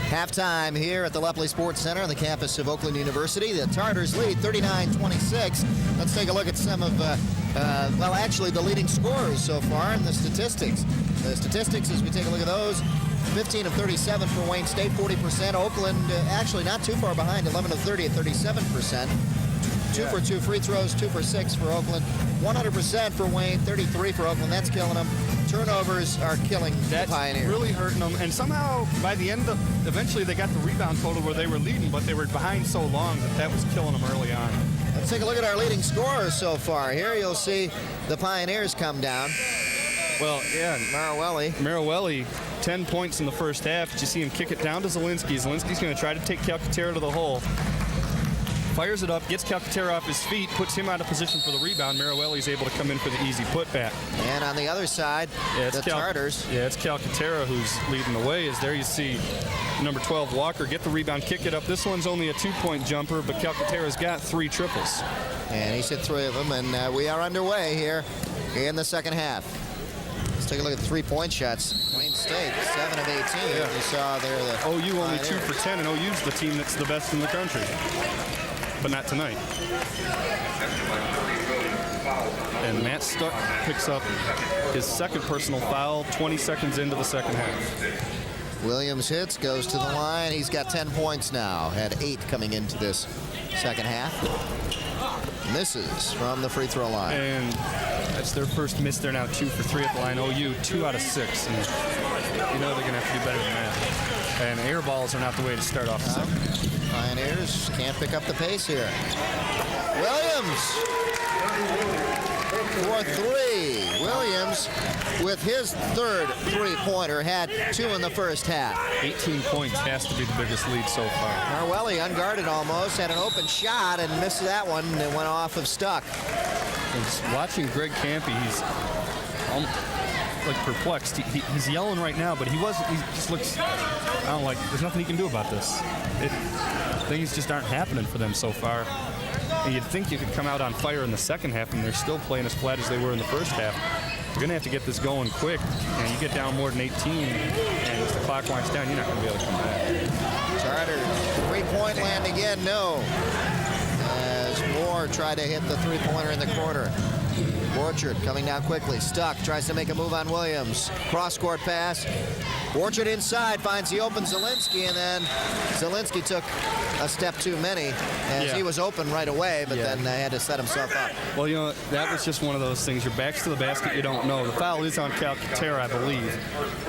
Halftime here at the Lepley Sports Center on the campus of Oakland University. The Tartars lead 39-26. Let's take a look at some of, actually the leading scorers so far in the statistics. The statistics, as we take a look at those, 15 of 37 for Wayne State, 40%. Oakland actually not too far behind, 11 of 30 at 37%. 2 for 2 free throws, 2 for 6 for Oakland. 100% for Wayne, 33 for Oakland. That's killing them. Turnovers are killing the Pioneers. That's really hurting them. And somehow, by the end eventually they got the rebound total where they were leading, but they were behind so long that was killing them early on. Let's take a look at our leading scorers so far. Here you'll see the Pioneers come down. Well, yeah. Marwelli, 10 points in the first half. Did you see him kick it down to Zielinski? Zielinski's going to try to take Calcaterra to the hole. Fires it up, gets Calcaterra off his feet, puts him out of position for the rebound. Marwelli's able to come in for the easy putback. And on the other side, the Tartars. Yeah, it's Calcaterra who's leading the way. As there you see number 12, Walker, get the rebound, kick it up. This one's only a 2-point jumper, but Calcaterra's got 3 triples. And he's hit 3 of them, and we are underway here in the second half. Let's take a look at the 3-point shots. Wayne State, 7 of 18. Yeah. You saw there the OU only 2 for 10, and OU's the team that's the best in the country. But not tonight. And Matt Stuck picks up his second personal foul 20 seconds into the second half. Williams hits, goes to the line. He's got 10 points now. Had 8 coming into this second half. Misses from the free throw line. And that's their first miss. They're now 2 for 3 at the line. OU 2 out of 6. And you know they're going to have to do better than that. And air balls are not the way to start off the second. Pioneers can't pick up the pace here. Williams for 3. Williams with his third three-pointer, had 2 in the first half. 18 points has to be the biggest lead so far. Marwelli unguarded almost, had an open shot and missed that one and went off of Stuck. And just watching Greg Campy, he's like perplexed. He's yelling right now, but he just looks, I don't like, there's nothing he can do about this. Things just aren't happening for them so far. And you'd think you could come out on fire in the second half, and they're still playing as flat as they were in the first half. You're going to have to get this going quick. And you get down more than 18, and as the clock winds down, you're not going to be able to come back. Charters, three-point land again, no. As Moore tried to hit the three-pointer in the corner. Orchard coming down quickly. Stuck tries to make a move on Williams. Cross-court pass. Orchard inside finds the open Zielinski, and then Zielinski took a step too many as he was open right away, but then had to set himself up. Well, you know, that was just one of those things. Your back's to the basket, you don't know. The foul is on Calcaterra, I believe.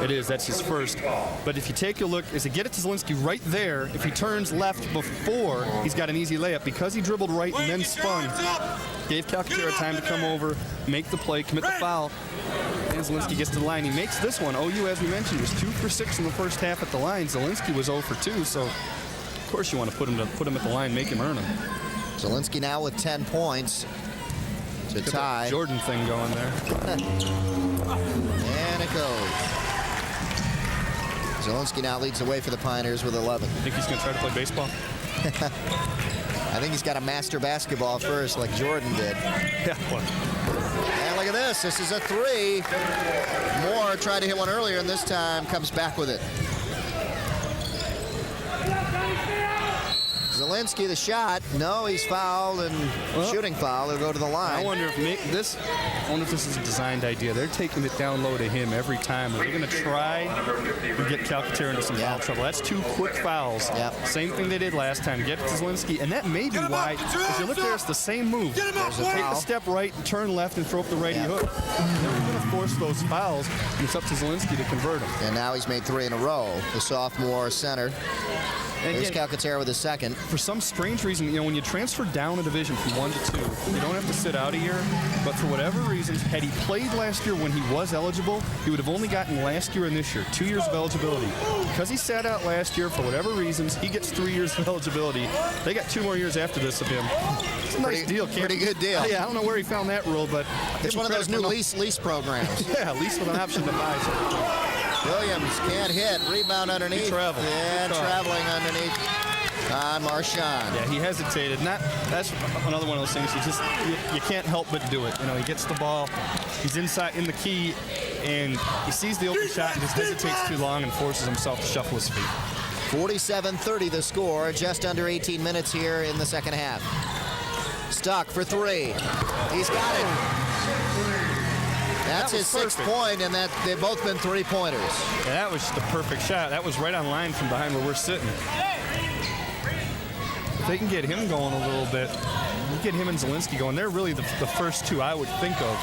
It is. That's his first. But if you take a look, as they get it to Zielinski right there, if he turns left before, he's got an easy layup. Because he dribbled right and then spun, gave Calcaterra time to come over, make the play, commit the foul. And Zielinski gets to the line. He makes this one. OU, as we mentioned, was 2 for 6 in the first half at the line. Zielinski was 0 for 2, so of course you want to put him at the line, make him earn them. Zielinski now with 10 points to tie. Jordan thing going there. And it goes. Zielinski now leads the way for the Pioneers with 11. Think he's going to try to play baseball? I think he's got to master basketball first, like Jordan did. Yeah. And look at this. This is a 3. Moore tried to hit one earlier, and this time comes back with it. Zielinski, the shot. No, he's fouled, and shooting foul. He'll go to the line. I wonder if this is a designed idea. They're taking it down low to him every time. They're going to try and get Calcaterra into some foul trouble. That's 2 quick fouls. Same thing they did last time. Get it to Zielinski, and that may be why, if you look there, it's the same move. Take a step right, and turn left, and throw up the righty hook. They're going to force those fouls, and it's up to Zielinski to convert them. And now he's made 3 in a row. The sophomore center. Here's Calcaterra with his second. For some strange reason, you know, when you transfer down a division from 1 to 2, you don't have to sit out a year. But for whatever reasons, had he played last year when he was eligible, he would have only gotten last year and this year, 2 years of eligibility. Because he sat out last year, for whatever reasons, he gets 3 years of eligibility. They got 2 more years after this of him. It's a nice deal. Pretty good deal. Yeah, I don't know where he found that rule, but it's one of those new lease programs. Yeah, lease with an option to buy. Williams can't hit. Rebound underneath. And traveling underneath on Marchand. Yeah, he hesitated. That's another one of those things. You can't help but do it. You know, he gets the ball. He's inside in the key, and he sees the open shot and just hesitates too long and forces himself to shuffle his feet. 47-30 the score. Just under 18 minutes here in the second half. Stuck for 3. He's got it. That's his 6th point, and they've both been 3-pointers. Yeah, that was the perfect shot. That was right on line from behind where we're sitting. If they can get him going a little bit, get him and Zielinski going, they're really the first 2 I would think of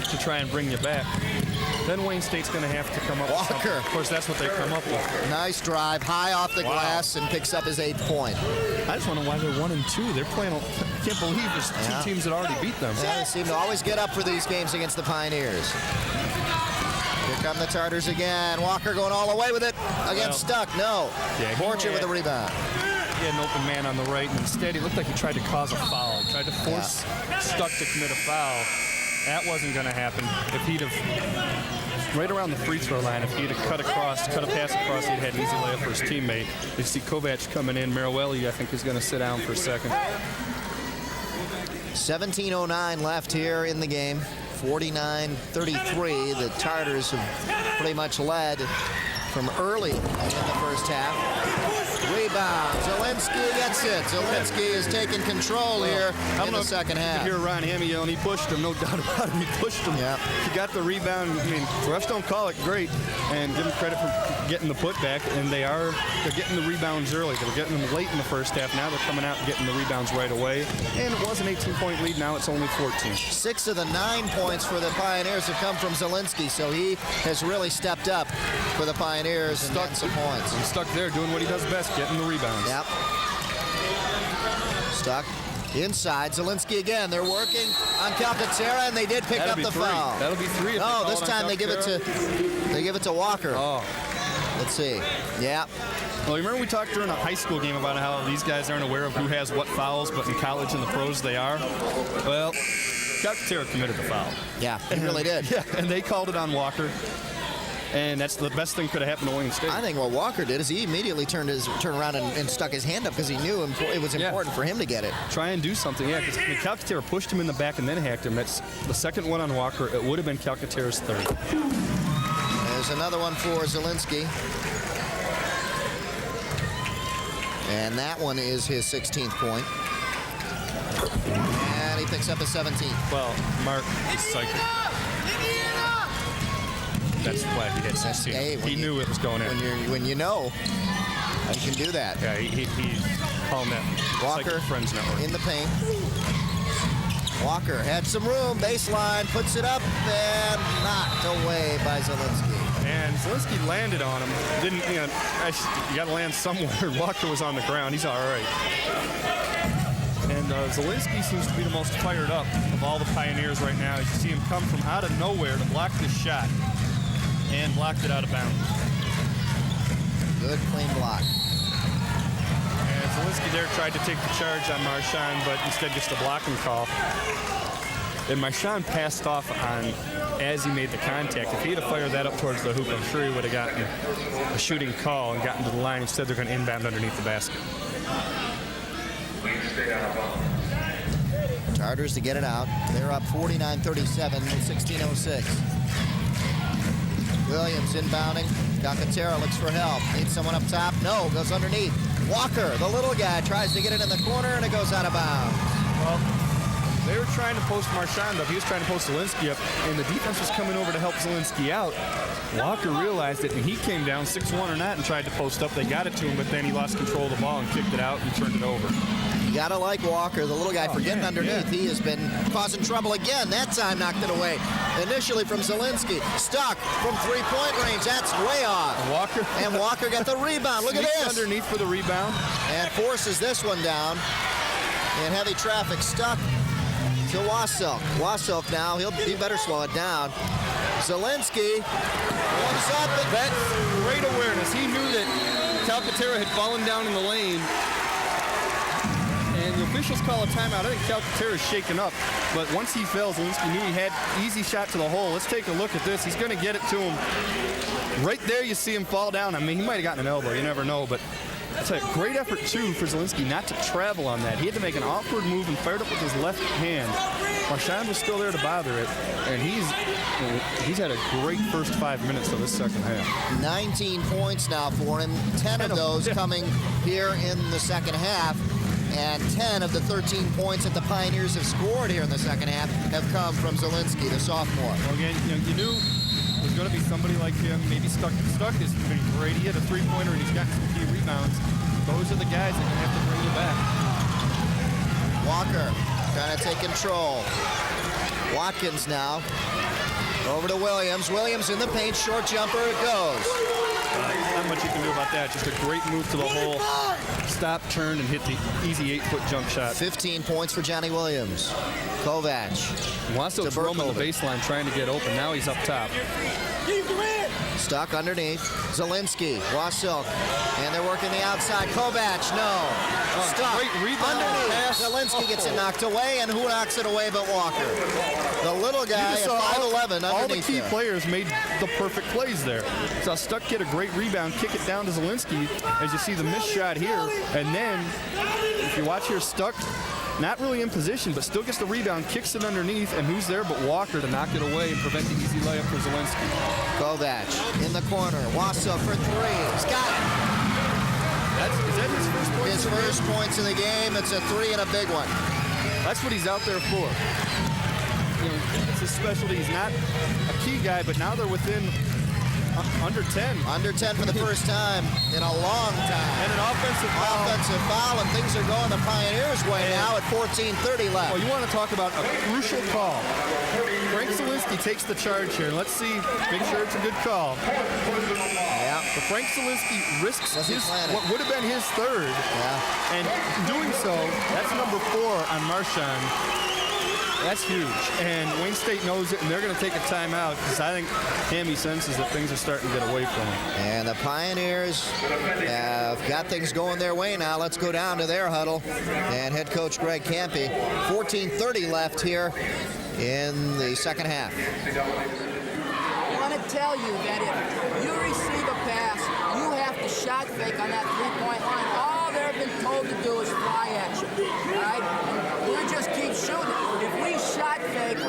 to try and bring you back. Then Wayne State's going to have to come up with something. Of course, that's what they come up with. Nice drive, high off the glass, and picks up his 8th point. I just wonder why they're 1 and 2. They're playing. I can't believe there's 2 teams that already beat them. Yeah, they seem to always get up for these games against the Pioneers. Here come the Tartars again. Walker going all the way with it against Stuck. No. Orchard with the rebound. He had an open man on the right, and instead he looked like he tried to cause a foul. He tried to force Stuck to commit a foul. That wasn't going to happen. If he'd have, right around the free throw line, if he'd have cut a pass across, he'd had an easy layup for his teammate. You see Kovac coming in. Marwelli, I think, is going to sit down for a second. 17:09 left here in the game. 49-33. The Tartars have pretty much led from early in the first half. rebound. Zielinski gets it. Zielinski is taking control here in the second half. You hear Ron Hammy yelling, he pushed him. No doubt about it, he pushed him. Yep. He got the rebound. I mean, refs don't call it great, and give them credit for getting the putback, and they're getting the rebounds early. They were getting them late in the first half. Now they're coming out and getting the rebounds right away. And it was an 18-point lead. Now it's only 14. 6 of the 9 points for the Pioneers have come from Zielinski, so he has really stepped up for the Pioneers and gotten some points. He's stuck there doing what he does best, getting the rebounds. Yep. Stuck inside. Zielinski again. They're working on Calcaterra, and they did pick up the foul. That'll be 3. No, this time they give it to Walker. Oh. Let's see. Yeah. Well, you remember we talked during a high school game about how these guys aren't aware of who has what fouls, but in college and the pros they are? Well, Calcaterra committed the foul. Yeah, he really did. Yeah, and they called it on Walker. And that's the best thing could have happened to William State. I think what Walker did is he immediately turned around and stuck his hand up because he knew it was important for him to get it. Try and do something, yeah, because Calcaterra pushed him in the back and then hacked him. That's the second one on Walker. It would have been Calcaterra's third. There's another one for Zielinski. And that one is his 16th point. And he picks up his 17th. Well, Mark is psychic. That's why he hit 16. Hey, he knew it was going in. When you know, you can do that. Yeah, he's calling that Walker Friends Network. in the paint. Walker had some room, baseline, puts it up, and knocked away by Zielinski. And Zielinski landed on him. Didn't, you got to land somewhere. Walker was on the ground. He's all right. And Zielinski seems to be the most fired up of all the Pioneers right now. You see him come from out of nowhere to block this shot. And blocked it out of bounds. Good, clean block. And Zielinski there tried to take the charge on Marchand, but instead just a blocking call. And Marchand passed off on as he made the contact. If he had fired that up towards the hoop, I'm sure he would have gotten a shooting call and gotten to the line. Instead, they're going to inbound underneath the basket. Chargers to get it out. They're up 49-37 with 16:06. Williams inbounding. Calcaterra looks for help. Needs someone up top. No, goes underneath. Walker, the little guy, tries to get it in the corner, and it goes out of bounds. Well, they were trying to post Marchand up. He was trying to post Zielinski up, and the defense was coming over to help Zielinski out. Walker realized it, and he came down 6'1" or not and tried to post up. They got it to him, but then he lost control of the ball and kicked it out and turned it over. You gotta like Walker, the little guy, for getting underneath. Yeah. He has been causing trouble again. That time knocked it away. Initially from Zielinski. Stuck from three-point range. That's way off. And Walker got the rebound. Look at this. Underneath for the rebound. And forces this one down. In heavy traffic. Stuck to Wasilk. Wasilk now, he better slow it down. Zielinski warms up. That's great awareness. He knew that Calcaterra had fallen down in the lane. And the officials call a timeout. I think Calcaterra's shaken up. But once he fell, Zielinski knew he had easy shot to the hole. Let's take a look at this. He's going to get it to him. Right there, you see him fall down. I mean, he might have gotten an elbow. You never know. But that's a great effort, too, for Zielinski not to travel on that. He had to make an awkward move and fired up with his left hand. Marchand was still there to bother it. And he's had a great first 5 minutes of this second half. 19 points now for him. 10 of those coming here in the second half. And 10 of the 13 points that the Pioneers have scored here in the second half have come from Zielinski, the sophomore. Well, again, you knew it was going to be somebody like him. Maybe Stuck has been great. He had a three-pointer and he's got some key rebounds. Those are the guys that are going to have to bring you back. Walker trying to take control. Watkins now. Over to Williams. Williams in the paint. Short jumper. It goes. Not much you can do about that. Just a great move to the hole. Stop, turn, and hit the easy 8-foot jump shot. 15 points for Johnny Williams. Kovac. Wassilk's roaming the baseline trying to get open. Now he's up top. Stuck underneath. Zielinski. Wasilk. And they're working the outside. Kovac. No. Stuck. Great rebound. Underneath. Zielinski gets it knocked away. And who knocks it away but Walker? The little guy at 5'11" underneath. All the key players made the perfect plays there. So Stuck get a great rebound, kick it down to Zielinski, as you see the missed shot here. And then, if you watch here, Stuck, not really in position, but still gets the rebound, kicks it underneath, and who's there but Walker to knock it away and prevent the easy layup for Zielinski. Kovac in the corner. Wasilk for three. He's got it. Is that his first point? His first points in the game. It's a 3 and a big one. That's what he's out there for. You know, it's his specialty. He's not a key guy, but now they're within under 10. Under 10 for the first time in a long time. And an offensive foul. Offensive foul, and things are going the Pioneers' way now at 14:30 left. Well, you want to talk about a crucial call. Frank Zielinski takes the charge here. Let's see, make sure it's a good call. Yeah. But Frank Zielinski risks what would have been his third. Yeah. And doing so, that's number 4 on Marchand. That's huge. And Wayne State knows it, and they're going to take a timeout because I think Hammy senses that things are starting to get away from him. And the Pioneers have got things going their way now. Let's go down to their huddle. And head coach Greg Campy. 14:30 left here in the second half. I want to tell you that if you receive a pass, you have to shot fake on that three-point line. All they've been told to do is fly at you, all right? And we just keep shooting. If we shot fake,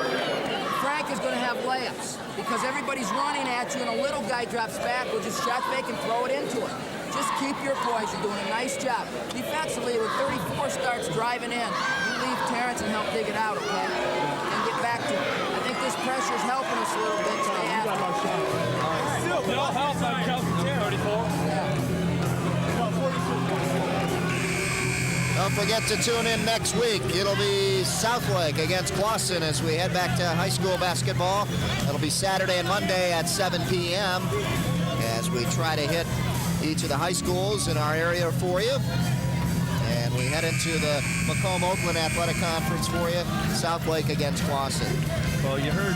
Frank is going to have layups because everybody's running at you and a little guy drops back. We'll just shot fake and throw it into it. Just keep your poise. You're doing a nice job. Defensively, with 34 starts driving in, you leave Terrence and help dig it out, okay? And get back to it. I think this pressure is helping us a little bit today. No help on Calvin 34. Don't forget to tune in next week. It'll be Southlake against Clawson as we head back to high school basketball. It'll be Saturday and Monday at 7 p.m. as we try to hit each of the high schools in our area for you. And we head into the Macomb-Oakland Athletic Conference for you. Southlake against Clawson. Well, you heard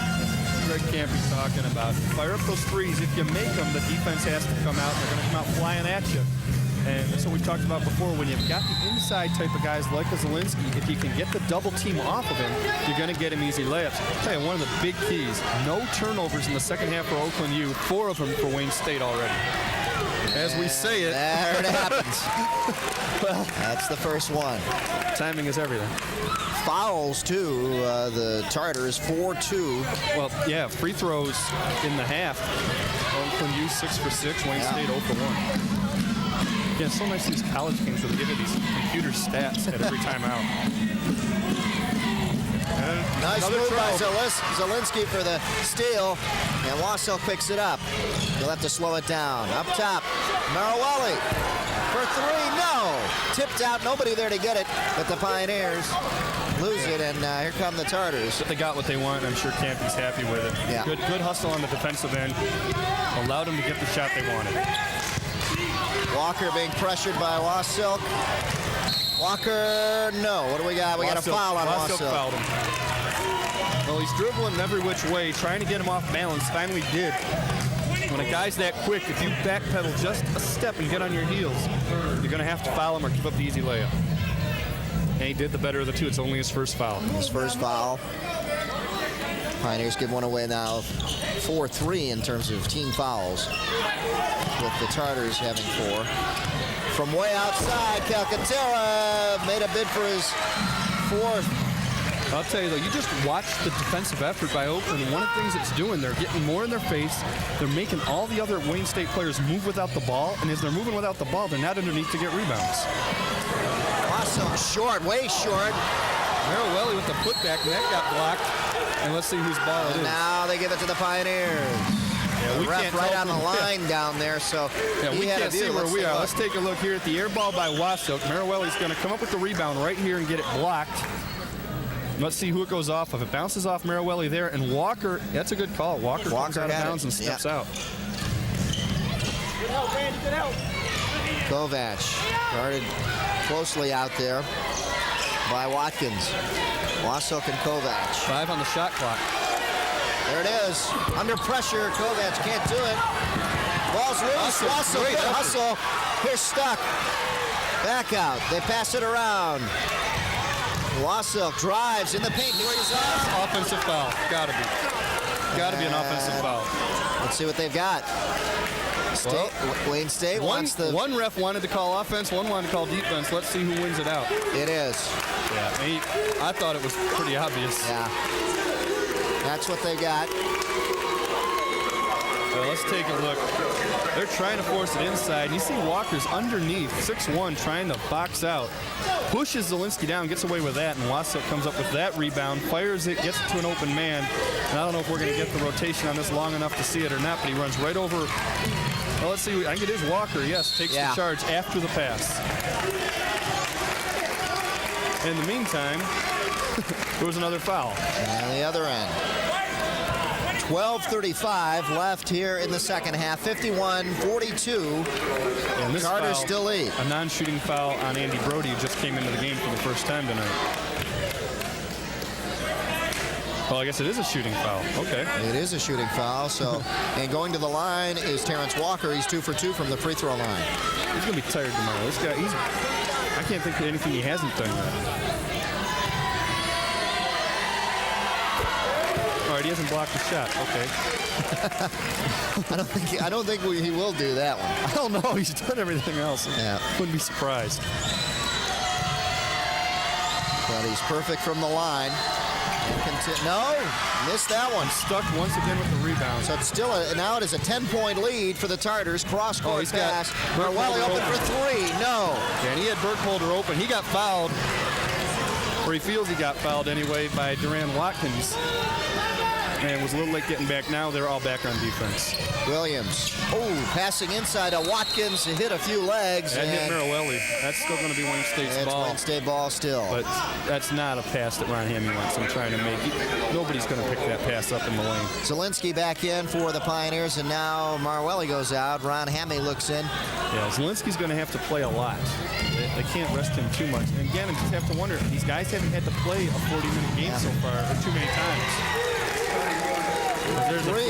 Greg Campy talking about fire up those threes. If you make them, the defense has to come out. They're going to come out flying at you. And that's what we talked about before. When you've got the inside type of guys like Zielinski, if you can get the double team off of him, you're going to get him easy layups. I'll tell you, one of the big keys, no turnovers in the second half for Oakland U, 4 of them for Wayne State already. As we say it. There it happens. Well, that's the first one. Timing is everything. Fouls, too. The Tartars, 4-2. Well, yeah, free throws in the half. Oakland U 6 for 6, Wayne State 0 for 1. Yeah, it's so nice these college games where they give you these computer stats at every time out. Nice move by Zielinski for the steal, and Wassell picks it up. He'll have to slow it down. Up top, Marawali for 3, no! Tipped out, nobody there to get it, but the Pioneers lose it, and here come the Tartars. But they got what they want, and I'm sure Campy's happy with it. Yeah. Good hustle on the defensive end. Allowed them to get the shot they wanted. Walker being pressured by Wassell. Walker, no. What do we got? We got a foul on Wassell. Fouled him. Well, he's dribbling every which way, trying to get him off balance. Finally did. When a guy's that quick, if you backpedal just a step and get on your heels, you're going to have to foul him or give up the easy layup. And he did the better of the two. It's only his first foul. His first foul. Pioneers give one away now, 4-3 in terms of team fouls, with the Tartars having 4. From way outside, Calcaterra made a bid for his 4th. I'll tell you, though, you just watch the defensive effort by Oakland, and one of the things it's doing, they're getting more in their face. They're making all the other Wayne State players move without the ball, and as they're moving without the ball, they're not underneath to get rebounds. Awesome, short, way short. Marawelli with the putback, and that got blocked. And let's see whose ball it is. Now they give it to the Pioneers. Yeah, the ref right on the line down there, so we can't see where we are. Let's take a look here at the air ball by Wassel. Marawelli's going to come up with the rebound right here and get it blocked. Let's see who it goes off of. It bounces off Marawelli there, and Walker, that's a good call. Walker comes out of bounds and steps out. Good help, Randy, good help. Kovac guarded closely out there by Watkins. Wasok and Kovac. 5 on the shot clock. There it is. Under pressure, Kovac can't do it. Ball's loose. Wasok, good hustle. They're stuck. Back out. They pass it around. Wasok drives in the paint. Offensive foul. Gotta be. Gotta be an offensive foul. Let's see what they've got. Wayne State wants the... One ref wanted to call offense, one wanted to call defense. Let's see who wins it out. It is. Yeah, I thought it was pretty obvious. Yeah. That's what they got. Well, let's take a look. They're trying to force it inside. And you see Walker's underneath, 6'1", trying to box out. Pushes Zielinski down, gets away with that, and Wassett comes up with that rebound, fires it, gets it to an open man. And I don't know if we're going to get the rotation on this long enough to see it or not, but he runs right over. Well, let's see. I think it is Walker, yes, takes the charge after the pass. In the meantime, there was another foul. On the other end. 12:35 left here in the second half. 51-42. And this Carter foul, still lead. A non-shooting foul on Andy Brody, who just came into the game for the first time tonight. Well, I guess it is a shooting foul. Okay. It is a shooting foul. So, and going to the line is Terrence Walker. He's 2 for 2 from the free throw line. He's going to be tired tomorrow. This guy, I can't think of anything he hasn't done yet. All right, he hasn't blocked a shot. Okay. I don't think he will do that one. I don't know. He's done everything else. Yeah. Wouldn't be surprised. But he's perfect from the line. No, missed that one. Stuck once again with the rebound. So it's still now it is a 10-point lead for the Tartars. Cross-court pass. Marwelli open for 3. No. Yeah, and he had Burkholder open. He got fouled, or he feels he got fouled anyway, by Duran Watkins. And was a little late getting back. Now they're all back on defense. Williams. Oh, passing inside to Watkins. It hit a few legs. That hit Marwelli. That's still going to be Wayne State's ball. It's Wayne State ball still. But that's not a pass that Ron Hammy wants him trying to make. Nobody's going to pick that pass up in the lane. Zielinski back in for the Pioneers, and now Marwelli goes out. Ron Hammy looks in. Yeah, Zielinski's going to have to play a lot. They can't rest him too much. And again, I just have to wonder, these guys haven't had to play a 40-minute game so far, or too many times. There's a 3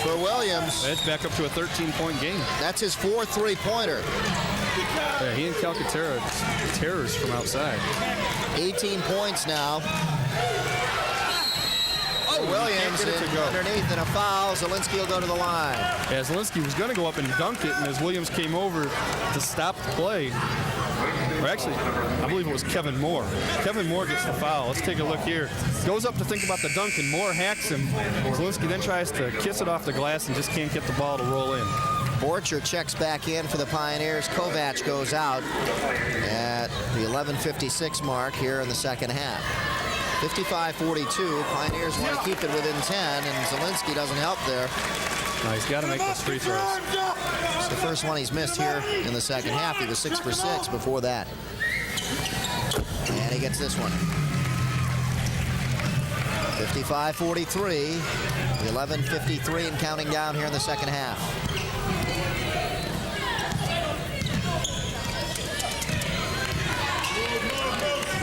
for Williams. That's back up to a 13-point game. That's his 4th three-pointer. Yeah, he and Calcaterra terrors from outside. 18 points now. Williams underneath and a foul. Zielinski will go to the line. Yeah, Zielinski was going to go up and dunk it, and as Williams came over to stop the play, or actually, I believe it was Kevin Moore. Kevin Moore gets the foul. Let's take a look here. Goes up to think about the dunk, and Moore hacks him. Zielinski then tries to kiss it off the glass and just can't get the ball to roll in. Borcher checks back in for the Pioneers. Kovac goes out at the 11:56 mark here in the second half. 55-42. Pioneers want to keep it within 10, and Zielinski doesn't help there. No, he's got to make those free throws. It's the first one he's missed here in the second half. He was 6 for 6 before that. And he gets this one. 55-43. 11:53 and counting down here in the second half.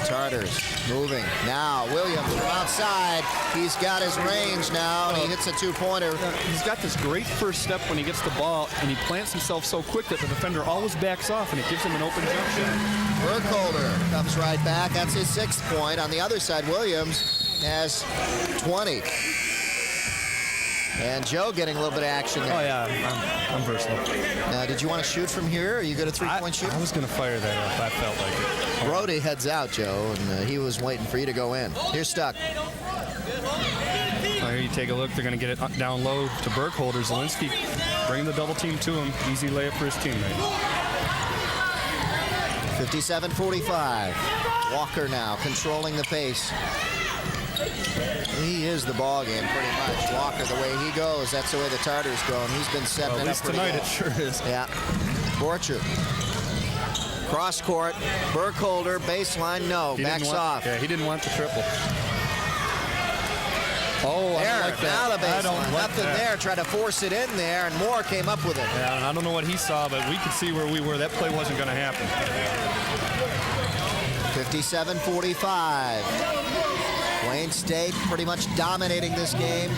Tartars moving. Now Williams from outside. He's got his range now, and he hits a 2-pointer. He's got this great first step when he gets the ball, and he plants himself so quick that the defender always backs off, and it gives him an open jump shot. Burkholder comes right back. That's his 6th point. On the other side, Williams has 20. And Joe getting a little bit of action there. Oh, yeah, I'm versatile. Now, did you want to shoot from here? Are you good at 3-point shoot? I was going to fire that off. I felt like it. Brody heads out, Joe, and he was waiting for you to go in. Here's Stuck. Here you take a look. They're going to get it down low to Burkholder. Zielinski bring the double team to him. Easy layup for his teammate. 57-45. Walker now controlling the pace. He is the ball game pretty much. Walker, the way he goes, that's the way the Tartars go, and he's been setting it up pretty tonight well. it sure is. Yeah. Borcher. Cross court. Burkholder, baseline, no. Backs off. Yeah, he didn't want the triple. Oh, there, I like that. now the baseline. Like Nothing that. there. Tried to force it in there, and Moore came up with it. Yeah, and I don't know what he saw, but we could see where we were. That play wasn't going to happen. 57-45. Wayne State pretty much dominating this game.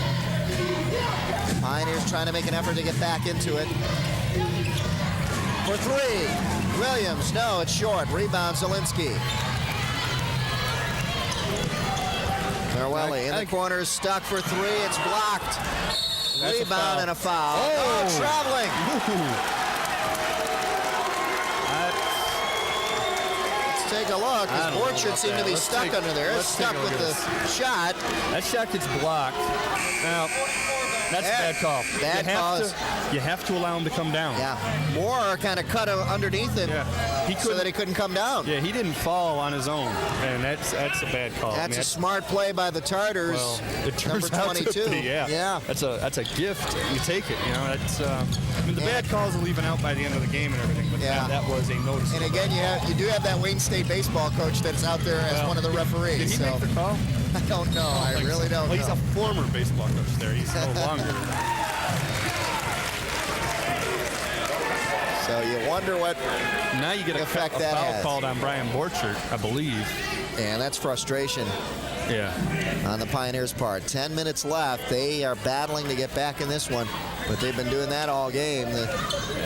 Pioneers trying to make an effort to get back into it. For 3. Williams, no, it's short. Rebound, Zielinski. Marwelli in the corner, stuck for 3. It's blocked. Rebound and a foul. Oh, traveling. Let's take a look. His board should seem to be stuck under there. It's stuck with the shot. That shot gets blocked. Now, That's a bad call. Bad calls. You have to allow him to come down. Yeah. Moore kind of cut underneath him so that he couldn't come down. Yeah, he didn't fall on his own, and that's a bad call. That's a smart play by the Tartars. Well, it turns number out 22. to be, yeah. That's a gift. You take it. You know, it's. I mean, the bad calls are leaving out by the end of the game and everything, but that was a noticeable. And again, you do have that Wayne State baseball coach that's out there as one of the referees. Did he make the call? I don't know. I really don't know. He's a former baseball coach there. He's no longer. So you wonder what now you get a effect that foul has. called on Brian Borchert, I believe. And that's frustration on the Pioneers' part. 10 minutes left. They are battling to get back in this one, but they've been doing that all game. The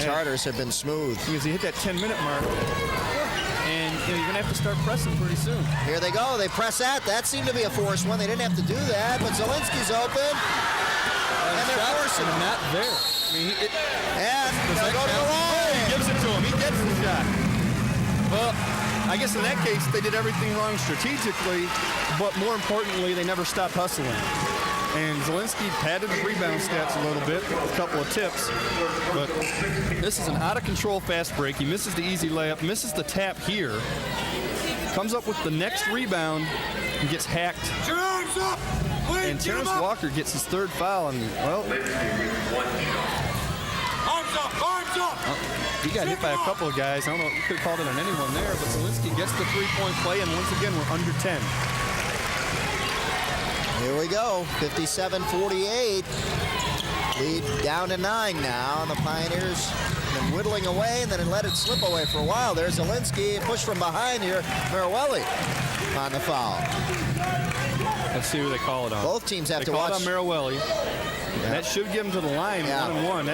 Tartars have been smooth. Because you hit that 10-minute mark, and you're going to have to start pressing pretty soon. Here they go. They press that. That seemed to be a forced one. They didn't have to do that, but Zielinski's open, and they're forcing him. Not there. I mean, and they'll go to the line. He gives it to him. He gets the shot. Well, I guess in that case, they did everything wrong strategically, but more importantly, they never stopped hustling. And Zielinski padded his rebound stats a little bit, with a couple of tips. But this is an out-of-control fast break. He misses the easy layup, misses the tap here, comes up with the next rebound, and gets hacked. And Terrence Walker gets his third foul, and, well, Arms up! he got hit by a couple of guys. I don't know, you could have called it on anyone there, but Zielinski gets the three-point play, and once again, we're under 10. Here we go, 57-48. Lead down to 9 now, and the Pioneers have been whittling away, and then let it slip away for a while. There's Zielinski, push from behind here. Marawelli on the foul. Let's see who they call it on. Both teams have to watch. They call it on Marawelli. That should give him to the line, 1-1.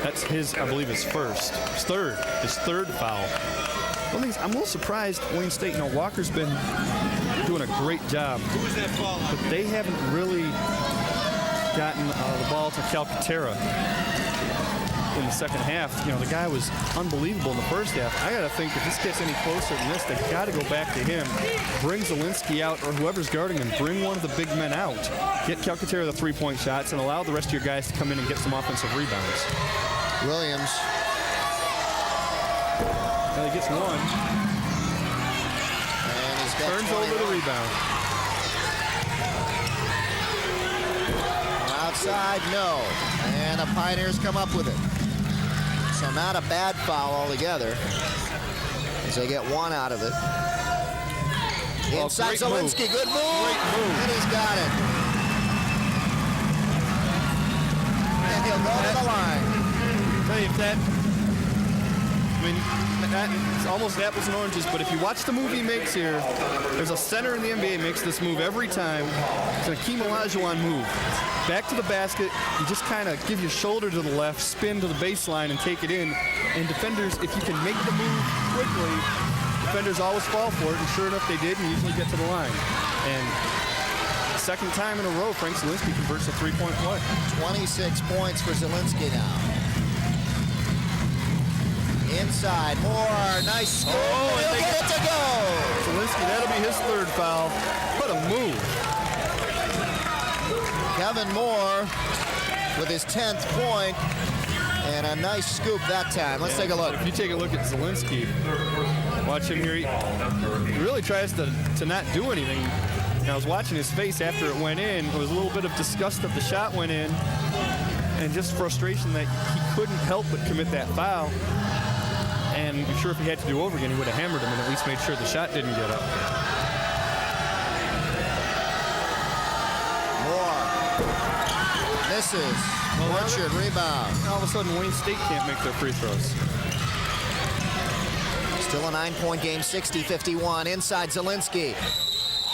That's his, I believe, his third foul. One thing, I'm a little surprised Wayne State, Walker's been doing a great job, but they haven't really gotten the ball to Calcaterra in the second half. The guy was unbelievable in the first half. I got to think if this gets any closer than this, they've got to go back to him, bring Zielinski out, or whoever's guarding him, bring one of the big men out, get Calcaterra the three-point shots, and allow the rest of your guys to come in and get some offensive rebounds. Williams. Well, he gets one. And he's got Turns 21. over the rebound. Outside, no. And the Pioneers come up with it. So not a bad foul altogether, as they get one out of it. Inside Zielinski, good move. Great move. And he's got it. And he'll go to the line. Tell you if that, it's almost apples and oranges, but if you watch the move he makes here, there's a center in the NBA makes this move every time. It's an Akeem Olajuwon move. Back to the basket, you just kind of give your shoulder to the left, spin to the baseline, and take it in. And defenders, if you can make the move quickly, defenders always fall for it, and sure enough they did, and usually get to the line. And second time in a row, Frank Zielinski converts a three-point play. 26 points for Zielinski now. Inside, Moore, nice scoop, and he'll get it to go. Zielinski, that'll be his third foul. What a move. Kevin Moore with his 10th point, and a nice scoop that time. Let's take a look. If you take a look at Zielinski, watch him here. He really tries to not do anything. And I was watching his face after it went in. It was a little bit of disgust that the shot went in, and just frustration that he couldn't help but commit that foul. And I'm sure if he had to do over again, he would have hammered him and at least made sure the shot didn't get up. Moore misses. Borchert rebound. All of a sudden, Wayne State can't make their free throws. Still a 9-point game, 60-51. Inside Zielinski.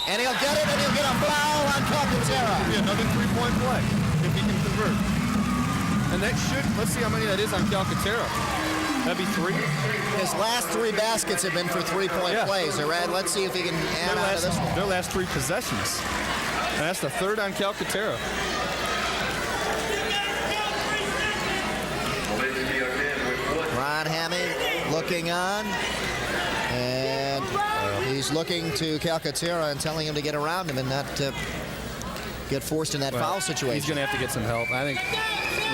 And he'll get it, and he'll get a foul on Calcaterra. Yeah, another three-point play if he can convert. And that should, let's see how many that is on Calcaterra. That'd be 3. His last 3 baskets have been for three-point plays. Let's see if he can add on to this one. Their last 3 possessions. And that's the third on Calcaterra. Ron Hammy looking on. And he's looking to Calcaterra and telling him to get around him and not get forced in that foul situation. He's going to have to get some help. I think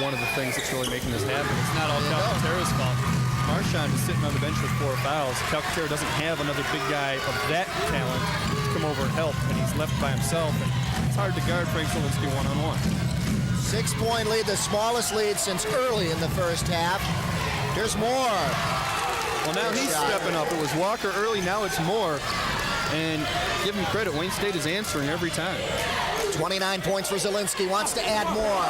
one of the things that's really making this happen, it's not all Calcaterra's fault. Marchand is sitting on the bench with 4 fouls. Calcaterra doesn't have another big guy of that talent to come over and help, and he's left by himself. And it's hard to guard Frank Zielinski one-on-one. 6-point lead, the smallest lead since early in the first half. Here's Moore. Well, now he's stepping up. It was Walker early, now it's Moore. And give him credit, Wayne State is answering every time. 29 points for Zielinski, wants to add more.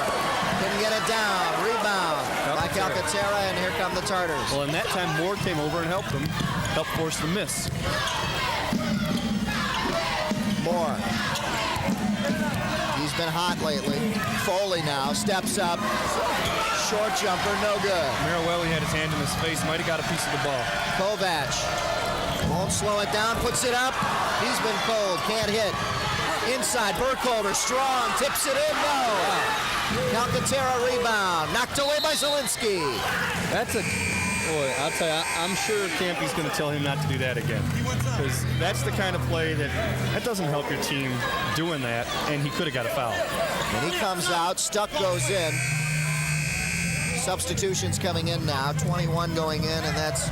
Couldn't get it down. Rebound by Calcaterra, and here come the Tartars. Well, and that time Moore came over and helped him, helped force the miss. Moore. He's been hot lately. Foley now steps up. Short jumper, no good. Marawelli had his hand in his face, might have got a piece of the ball. Kovac won't slow it down, puts it up. He's been cold, can't hit. Inside, Burkholder, strong, tips it in, no. Calcaterra rebound, knocked away by Zielinski. That's a, boy, I'll tell you, I'm sure Campy's going to tell him not to do that again. Because that's the kind of play that doesn't help your team doing that, and he could have got a foul. And he comes out, Stuck goes in. Substitutions coming in now, 21 going in, and that's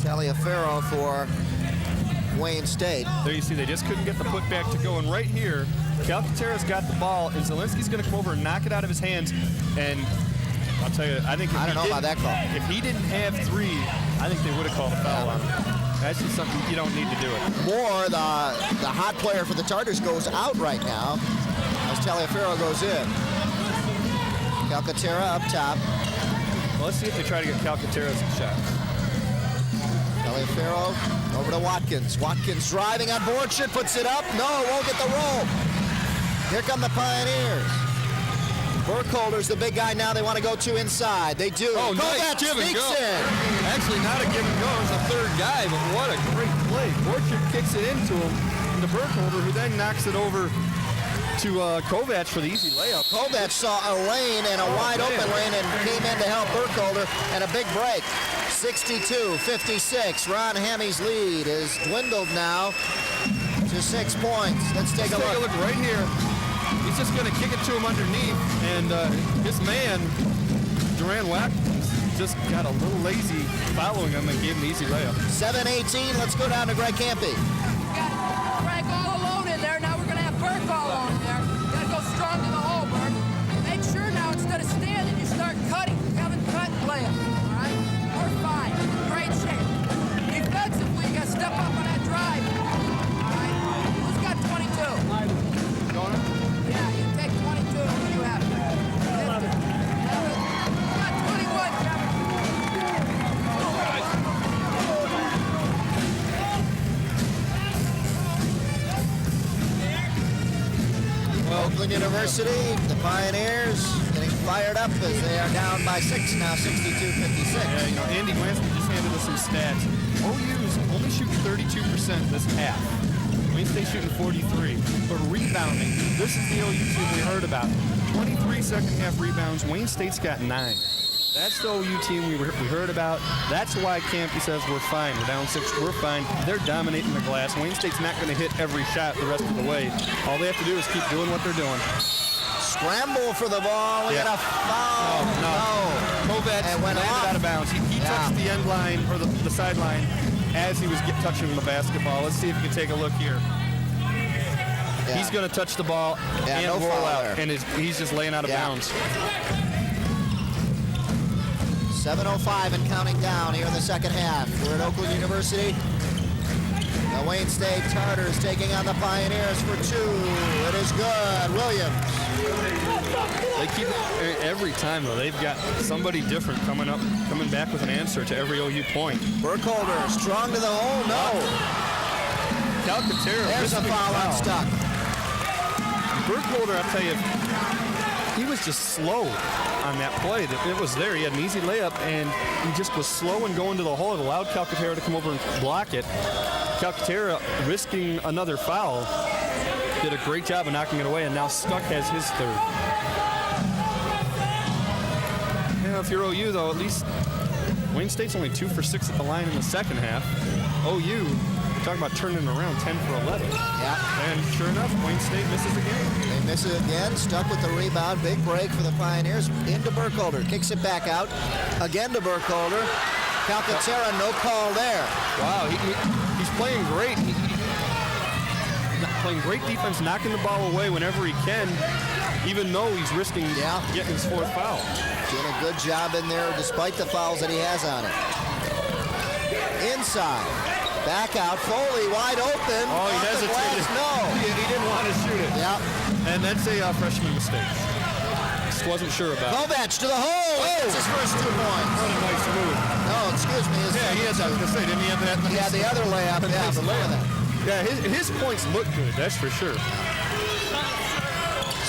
Taliaferro for Wayne State. There you see, they just couldn't get the putback to go. And right here, Calcaterra's got the ball, and Zielinski's going to come over and knock it out of his hands. And I'll tell you, I think I don't know about that call. If he didn't have 3, I think they would have called a foul on him. That's just something you don't need to do it. Moore, the hot player for the Tartars, goes out right now as Taliaferro goes in. Calcaterra up top. Well, let's see if they try to get Calcaterra's shot. Taliaferro over to Watkins. Watkins driving on board, puts it up. No, won't get the roll. Here come the Pioneers. Burkholder's the big guy now. They want to go 2 inside. They do. Oh, nice give and go. Actually, not a give and go. It's a third guy, but what a great play. Borchard kicks it into him, to Burkholder, who then knocks it over to Kovac for the easy layup. Kovac saw a lane and a wide open lane and came in to help Burkholder, and a big break. 62-56. Ron Hammy's lead is dwindled now to 6 points. Let's take a look. Take a look right here. He's just going to kick it to him underneath, and his man, Duran Watkins, just got a little lazy following him and gave him the easy layup. 7-18. Let's go down to Greg Campy. Got Frank all alone in there. Now we're going to have Burke all alone in there. Got to go strong to the hole, Burke. Make sure now, instead of standing, you start cutting. Have him cut and play him. All right? We're fine. Great shape. Defensively, you got to step up on that drive. All right? Who's got 22? Going up? Yeah, you take 22. You have it. 50. You got 21, Kevin. Oakland University, the Pioneers getting fired up as they are down by 6 now, 62-56. Yeah, you know, Andy Glansman just handed us some stats. OU's only shooting 32% this half. Wayne State shooting 43. But rebounding, this is the OU team we heard about. 23 second half rebounds. Wayne State's got 9. That's the OU team we heard about. That's why Campy says we're fine. We're down 6. We're fine. They're dominating the glass. Wayne State's not going to hit every shot the rest of the way. All they have to do is keep doing what they're doing. Scramble for the ball. We got a foul. No. Kovac landed out of bounds. He touched the end line, or the sideline, as he was touching the basketball. Let's see if you can take a look here. Yeah. He's going to touch the ball and roll out, and he's just laying out of bounds. 7:05 and counting down here in the second half. We're at Oakland University. The Wayne State Tartars taking on the Pioneers for 2. It is good. Williams. They keep every time, though. They've got somebody different coming back with an answer to every OU point. Burkholder strong to the hole. No. Calcaterra. There's a foul on Stuck. Burkholder, I'll tell you, he was just slow on that play. It was there. He had an easy layup, and he just was slow in going to the hole. It allowed Calcaterra to come over and block it. Calcaterra, risking another foul, did a great job of knocking it away, and now Stuck has his 3rd. Yeah, if you're OU, though, at least Wayne State's only 2 for 6 at the line in the second half. OU talk about turning it around, 10 for 11. Yeah. And sure enough, Wayne State misses again. They miss it again, stuck with the rebound. Big break for the Pioneers. Into Burkholder, kicks it back out. Again to Burkholder. Calcaterra, no call there. Wow, he's playing great. He's playing great defense, knocking the ball away whenever he can, even though he's risking getting his 4th foul. Doing a good job in there despite the fouls that he has on it. Inside. Back out. Foley wide open. Oh, he hesitated. No. He didn't want to shoot it. Yeah. And that's a freshman mistake. Just wasn't sure about it. Kovac to the hole. That's his first 2 points. What a nice move. No, excuse me. He has, I was going to say, didn't he have that? He had the other layup. Yeah, before that. Yeah, his points look good, that's for sure.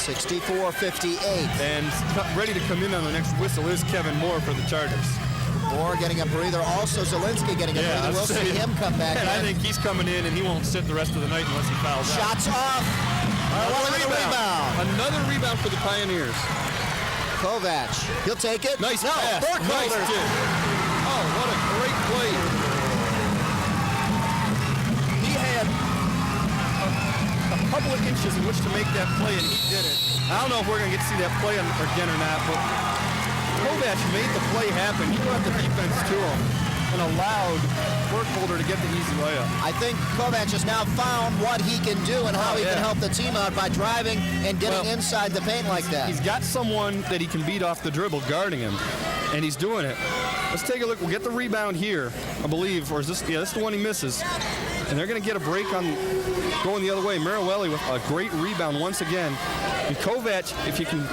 64-58. And ready to come in on the next whistle is Kevin Moore for the Chargers. Moore getting a breather. Also Zielinski getting a breather. We'll see him come back in. I think he's coming in, and he won't sit the rest of the night unless he fouls out. Shots off. Another rebound for the Pioneers. Kovac. He'll take it. Nice pass. Nice dig. Oh, what a great play. He had a couple of inches in which to make that play, and he did it. I don't know if we're going to get to see that play again or not, but Kovac made the play happen. He brought the defense to him and allowed Burkholder to get the easy layup. I think Kovac has now found what he can do and how he can help the team out by driving and getting inside the paint like that. He's got someone that he can beat off the dribble guarding him, and he's doing it. Let's take a look. We'll get the rebound here, I believe, or is this? Yeah, this is the one he misses. And they're going to get a break on going the other way. Marawelli with a great rebound once again. And Kovac, if you can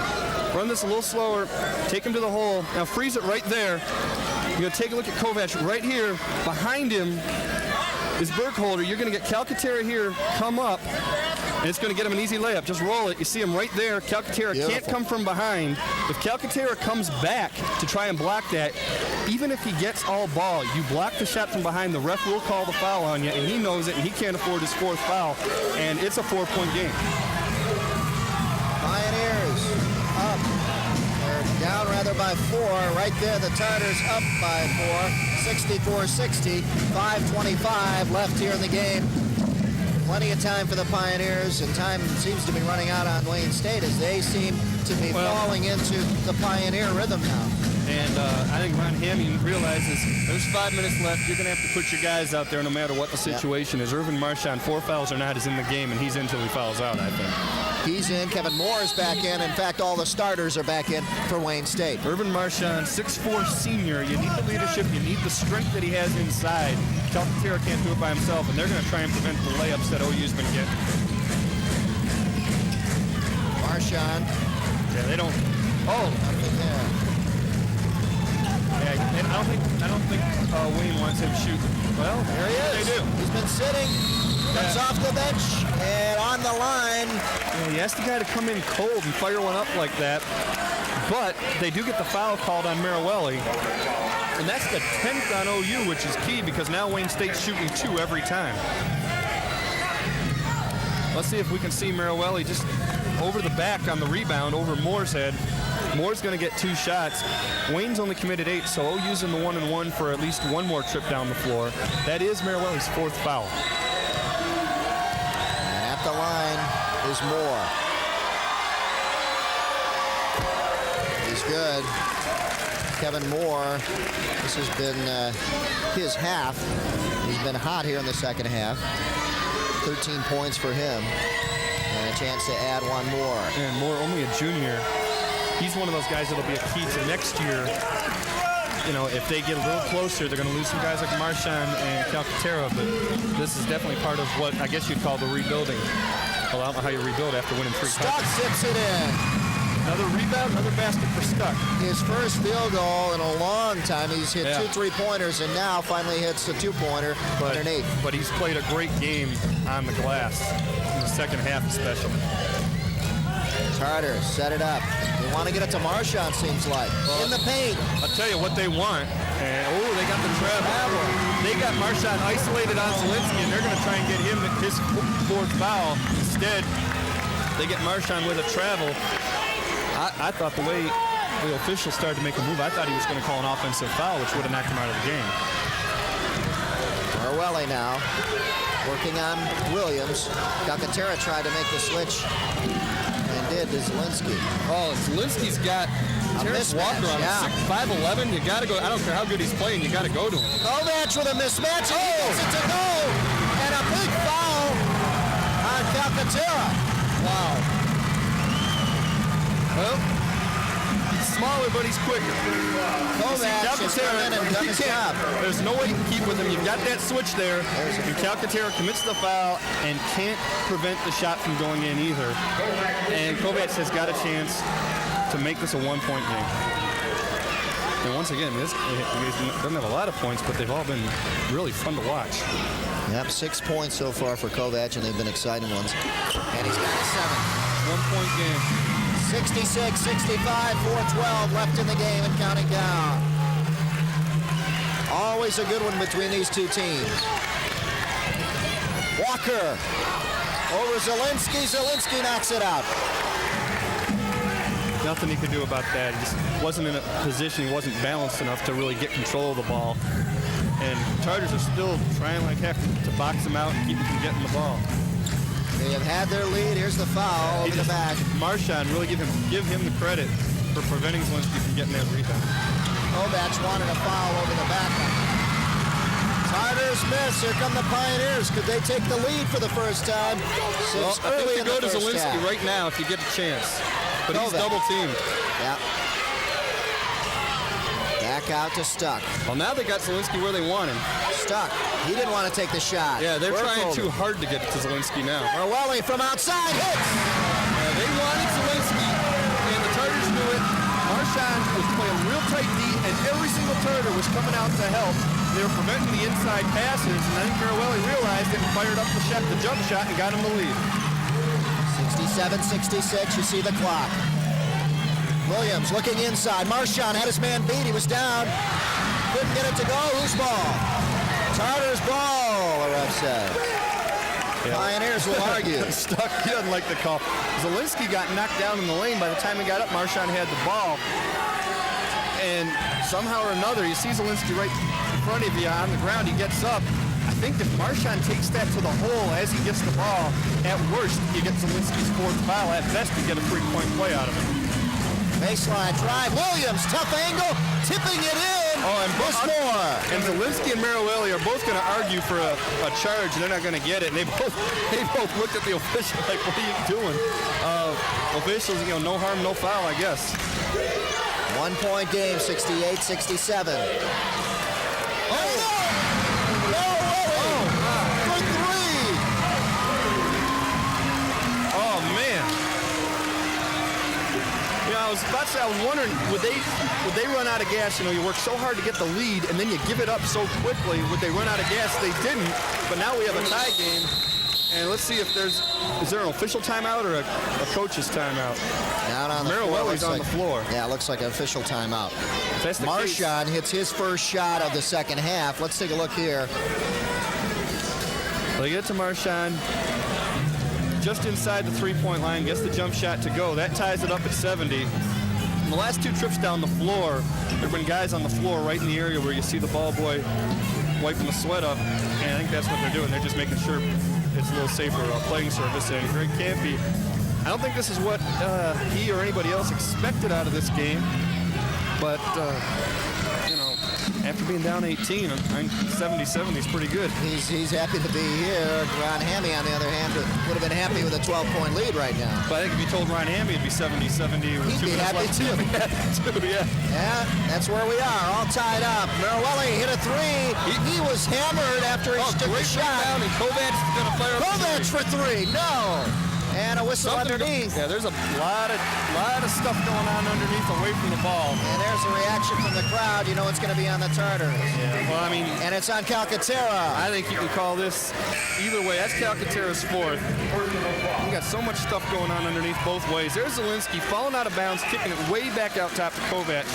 run this a little slower, take him to the hole. Now freeze it right there. You're going to take a look at Kovac right here. Behind him is Burkholder. You're going to get Calcaterra here, come up, and it's going to get him an easy layup. Just roll it. You see him right there. Calcaterra can't come from behind. If Calcaterra comes back to try and block that, even if he gets all ball, you block the shot from behind, the ref will call the foul on you, and he knows it, and he can't afford his 4th foul, and it's a 4-point game. Pioneers up. They're down rather by 4. Right there, the Tartars up by 4. 64-60. 5:25 left here in the game. Plenty of time for the Pioneers, and time seems to be running out on Wayne State as they seem to be falling into the Pioneer rhythm now. And I think Ron Hamming realizes there's 5 minutes left. You're going to have to put your guys out there no matter what the situation is. Irvin Marchand, 4 fouls or not, is in the game, and he's in until he fouls out, I think. He's in. Kevin Moore is back in. In fact, all the starters are back in for Wayne State. Irvin Marchand, 6'4" senior. You need the leadership. You need the strength that he has inside. Calcaterra can't do it by himself, and they're going to try and prevent the layups that OU's been getting. Marchand. Yeah, they don't. Oh. Nothing there. Yeah, and I don't think Wayne wants him shooting. Well, there he is. They do. He's been sitting. Comes off the bench and on the line. Yeah, he asked the guy to come in cold and fire one up like that. But they do get the foul called on Marawelli. And that's the 10th on OU, which is key because now Wayne State's shooting 2 every time. Let's see if we can see Marawelli just over the back on the rebound over Moore's head. Moore's going to get 2 shots. Wayne's only committed 8, so OU's in the 1-and-1 for at least 1 more trip down the floor. That is Marawelli's 4th foul. And at the line is Moore. He's good. Kevin Moore, this has been his half. He's been hot here in the second half. 13 points for him. And a chance to add 1 more. And Moore, only a junior. He's one of those guys that'll be a key to next year. You know, if they get a little closer, they're going to lose some guys like Marchand and Calcaterra, but this is definitely part of what I guess you'd call the rebuilding. Well, I don't know how you rebuild after winning 3 Stuck zips it in. Another rebound, another basket for Stuck. His first field goal in a long time. He's hit 2 3-pointers and now finally hits a 2-pointer underneath. But he's played a great game on the glass, in the second half especially. Tartars set it up. They want to get it to Marchand, seems like. In the paint. I'll tell you what they want. And, they got the travel. They got Marchand isolated on Zielinski, and they're going to try and get him his 4th foul. Instead, they get Marchand with a travel. I thought the way the officials started to make a move, I thought he was going to call an offensive foul, which would have knocked him out of the game. Merwelli now working on Williams. Calcaterra tried to make the switch and did to Zielinski. Oh, Zielinski's got Terrence Walker on 5'11". You got to go. I don't care how good he's playing. You got to go to him. Kovac with a mismatch. And he gets it to go. And a big foul on Calcaterra. Wow. Well, he's smaller, but he's quicker. Kovac has come in and done his job. There's no way you can keep with him. You've got that switch there. And Calcaterra commits the foul and can't prevent the shot from going in either. And Kovac has got a chance to make this a one-point game. And once again, this doesn't have a lot of points, but they've all been really fun to watch. Yep, 6 points so far for Kovac, and they've been exciting ones. And he's got a 7. One-point game. 66-65, 4:12 left in the game and counting down. Always a good one between these two teams. Walker over Zielinski. Zielinski knocks it out. Nothing he could do about that. He just wasn't in a position, he wasn't balanced enough to really get control of the ball. And Tartars are still trying like heck to box him out and keep him from getting the ball. They have had their lead. Here's the foul over the back. Marchand, really give him the credit for preventing Zielinski from getting that rebound. Kovac wanted a foul over the back. Tartars miss. Here come the Pioneers. Could they take the lead for the first time? Well, I think you go to Zielinski right now if you get a chance. But he's double teamed. Yeah. Back out to Stuck. Well, now they got Zielinski where they want him. Stuck. He didn't want to take the shot. Yeah, they're trying too hard to get to Zielinski now. Merwelli from outside hits. They wanted Zielinski, and the Tartars knew it. Marchand was playing real tight D, and every single Tartar was coming out to help. They were preventing the inside passes, and I think Merwelli realized it and fired up the jump shot and got him the lead. 67-66, you see the clock. Williams looking inside. Marchand had his man beat. He was down. Couldn't get it to go. Whose ball? Tartars ball, the ref says. Yeah. Pioneers will argue. Stuck. He doesn't like the call. Zielinski got knocked down in the lane. By the time he got up, Marchand had the ball. And somehow or another, you see Zielinski right in front of you on the ground. He gets up. I think if Marchand takes that to the hole as he gets the ball, at worst, you get Zielinski's fourth foul. At best, you get a three-point play out of it. Baseline drive. Williams, tough angle, tipping it in. Oh, and Bushmore. And Zielinski and Merwelli are both going to argue for a charge, and they're not going to get it. And they both looked at the official like, what are you doing? Officials, no harm, no foul, I guess. 1 point game, 68-67. I was wondering, would they run out of gas? You work so hard to get the lead, and then you give it up so quickly. Would they run out of gas? They didn't. But now we have a tie game, and let's see if is there an official timeout or a coach's timeout? Down on the floor. Merwelli's on the floor. Yeah, it looks like an official timeout. That's the Marchand hits his first shot of the second half. Let's take a look here. They get to Marchand. Just inside the three-point line, gets the jump shot to go. That ties it up at 70. In the last two trips down the floor, there have been guys on the floor right in the area where you see the ball boy wiping the sweat up, and I think that's what they're doing. They're just making sure it's a little safer playing surface. And Greg Campy, I don't think this is what he or anybody else expected out of this game, but after being down 18, 70-70 is pretty good. He's happy to be here. Ron Hammy, on the other hand, would have been happy with a 12-point lead right now. But I think if you told Ron Hammy it'd be 70-70. He'd be happy too. Yeah, that's where we are, all tied up. Merwelli hit a three. He was hammered after he took a shot. And Kovac's going to fire up Kovac for three. No. And a whistle underneath. Yeah, there's a lot of stuff going on underneath away from the ball. And there's a reaction from the crowd. You know it's going to be on the Tartars. Yeah, well, I mean... And it's on Calcaterra. I think you can call this either way. That's Calcaterra's fourth. We got so much stuff going on underneath both ways. There's Zielinski falling out of bounds, kicking it way back out top to Kovac.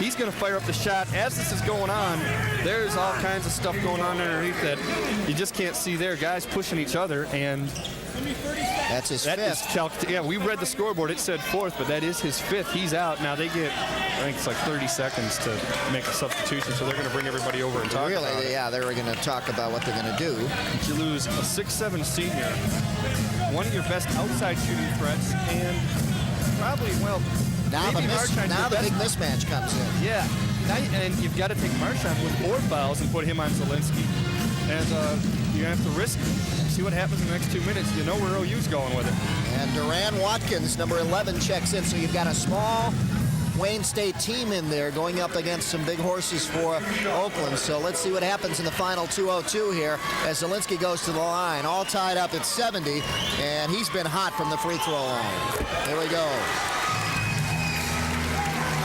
He's going to fire up the shot. As this is going on, there's all kinds of stuff going on underneath that you just can't see there. Guys pushing each other, and That's his That is fifth. yeah, we read the scoreboard. It said fourth, but that is his fifth. He's out. Now they get, I think it's like 30 seconds to make a substitution, so they're going to bring everybody over and talk about it. Yeah, they were going to talk about what they're going to do. You lose a 6'7" senior, one of your best outside shooting threats, and probably, well, Now the big mismatch comes in. Yeah, and you've got to take Marchand with 4 fouls and put him on Zielinski. And you're going to have to risk it. See what happens in the next 2 minutes. You know where OU's going with it. And Duran Watkins, number 11, checks in. So you've got a small Wayne State team in there going up against some big horses for Oakland. So let's see what happens in the final 2:02 here as Zielinski goes to the line. All tied up at 70, and he's been hot from the free throw line. Here we go.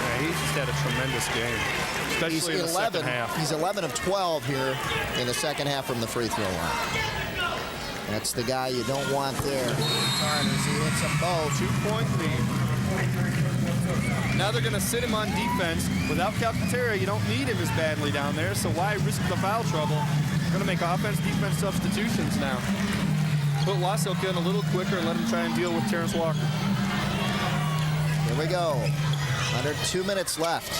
Yeah, he's just had a tremendous game, especially in the second half. He's 11 of 12 here in the second half from the free throw line. That's the guy you don't want there. Tarners, he hits them both. 2-point lead. Now they're going to sit him on defense. Without Calcaterra, you don't need him as badly down there, so why risk the foul trouble? They're going to make offense-defense substitutions now. Put Wassilka in a little quicker and let him try and deal with Terrence Walker. Here we go. Under 2 minutes left.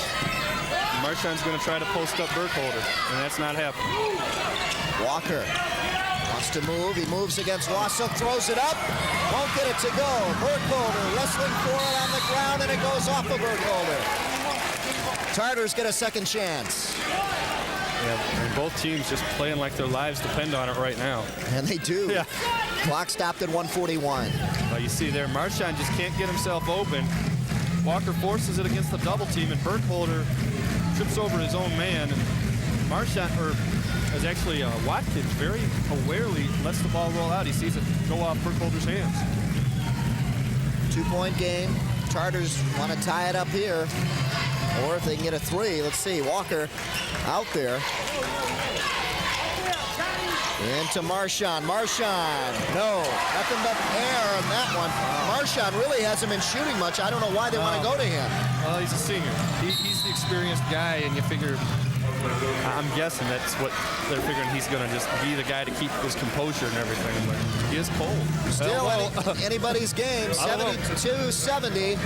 Marchand's going to try to post up Burkholder, and that's not happening. Walker wants to move. He moves against Wassilka, throws it up. Won't get it to go. Burkholder wrestling for it on the ground, and it goes off of Burkholder. Tartars get a second chance. Yeah, and both teams just playing like their lives depend on it right now. And they do. Yeah. Clock stopped at 1:41. Well, you see there, Marchand just can't get himself open. Walker forces it against the double team, and Burkholder trips over his own man. And Marchand, is actually Watkins very awarely lets the ball roll out. He sees it go off Burkholder's hands. 2-point game. Tartars want to tie it up here. Or if they can get a 3, let's see. Walker out there. Into Marchand. Marchand, no, nothing but air on that one. Marchand really hasn't been shooting much. I don't know why they want to go to him. Well, he's a senior. He's the experienced guy, and you figure, I'm guessing that's what they're figuring. He's going to just be the guy to keep his composure and everything. But he is cold. Still anybody's game. 72-70,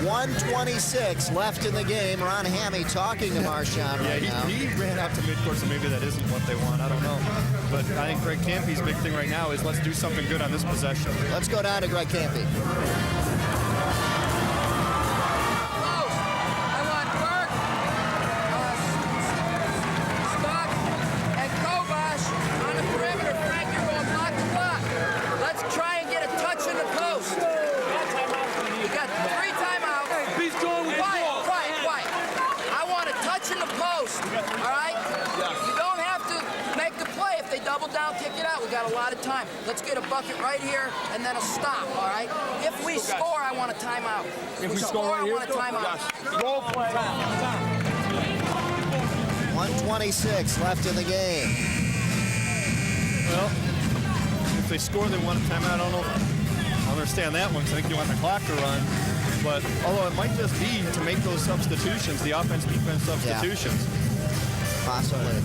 1:26 left in the game. Ron Hammy talking to Marchand right now. He ran out to midcourt, so maybe that isn't what they want. I don't know. But I think Greg Campy's big thing right now is let's do something good on this possession. Let's go down to Greg Campy. A lot of time. Let's get a bucket right here and then a stop, all right? If we score, I want a timeout. If we score, I want a timeout. Role play. 1:26 left in the game. Well, if they score, they want a timeout. I don't know. I understand that one because I think you want the clock to run. But although it might just be to make those substitutions, the offense-defense substitutions. Yeah. Possibly.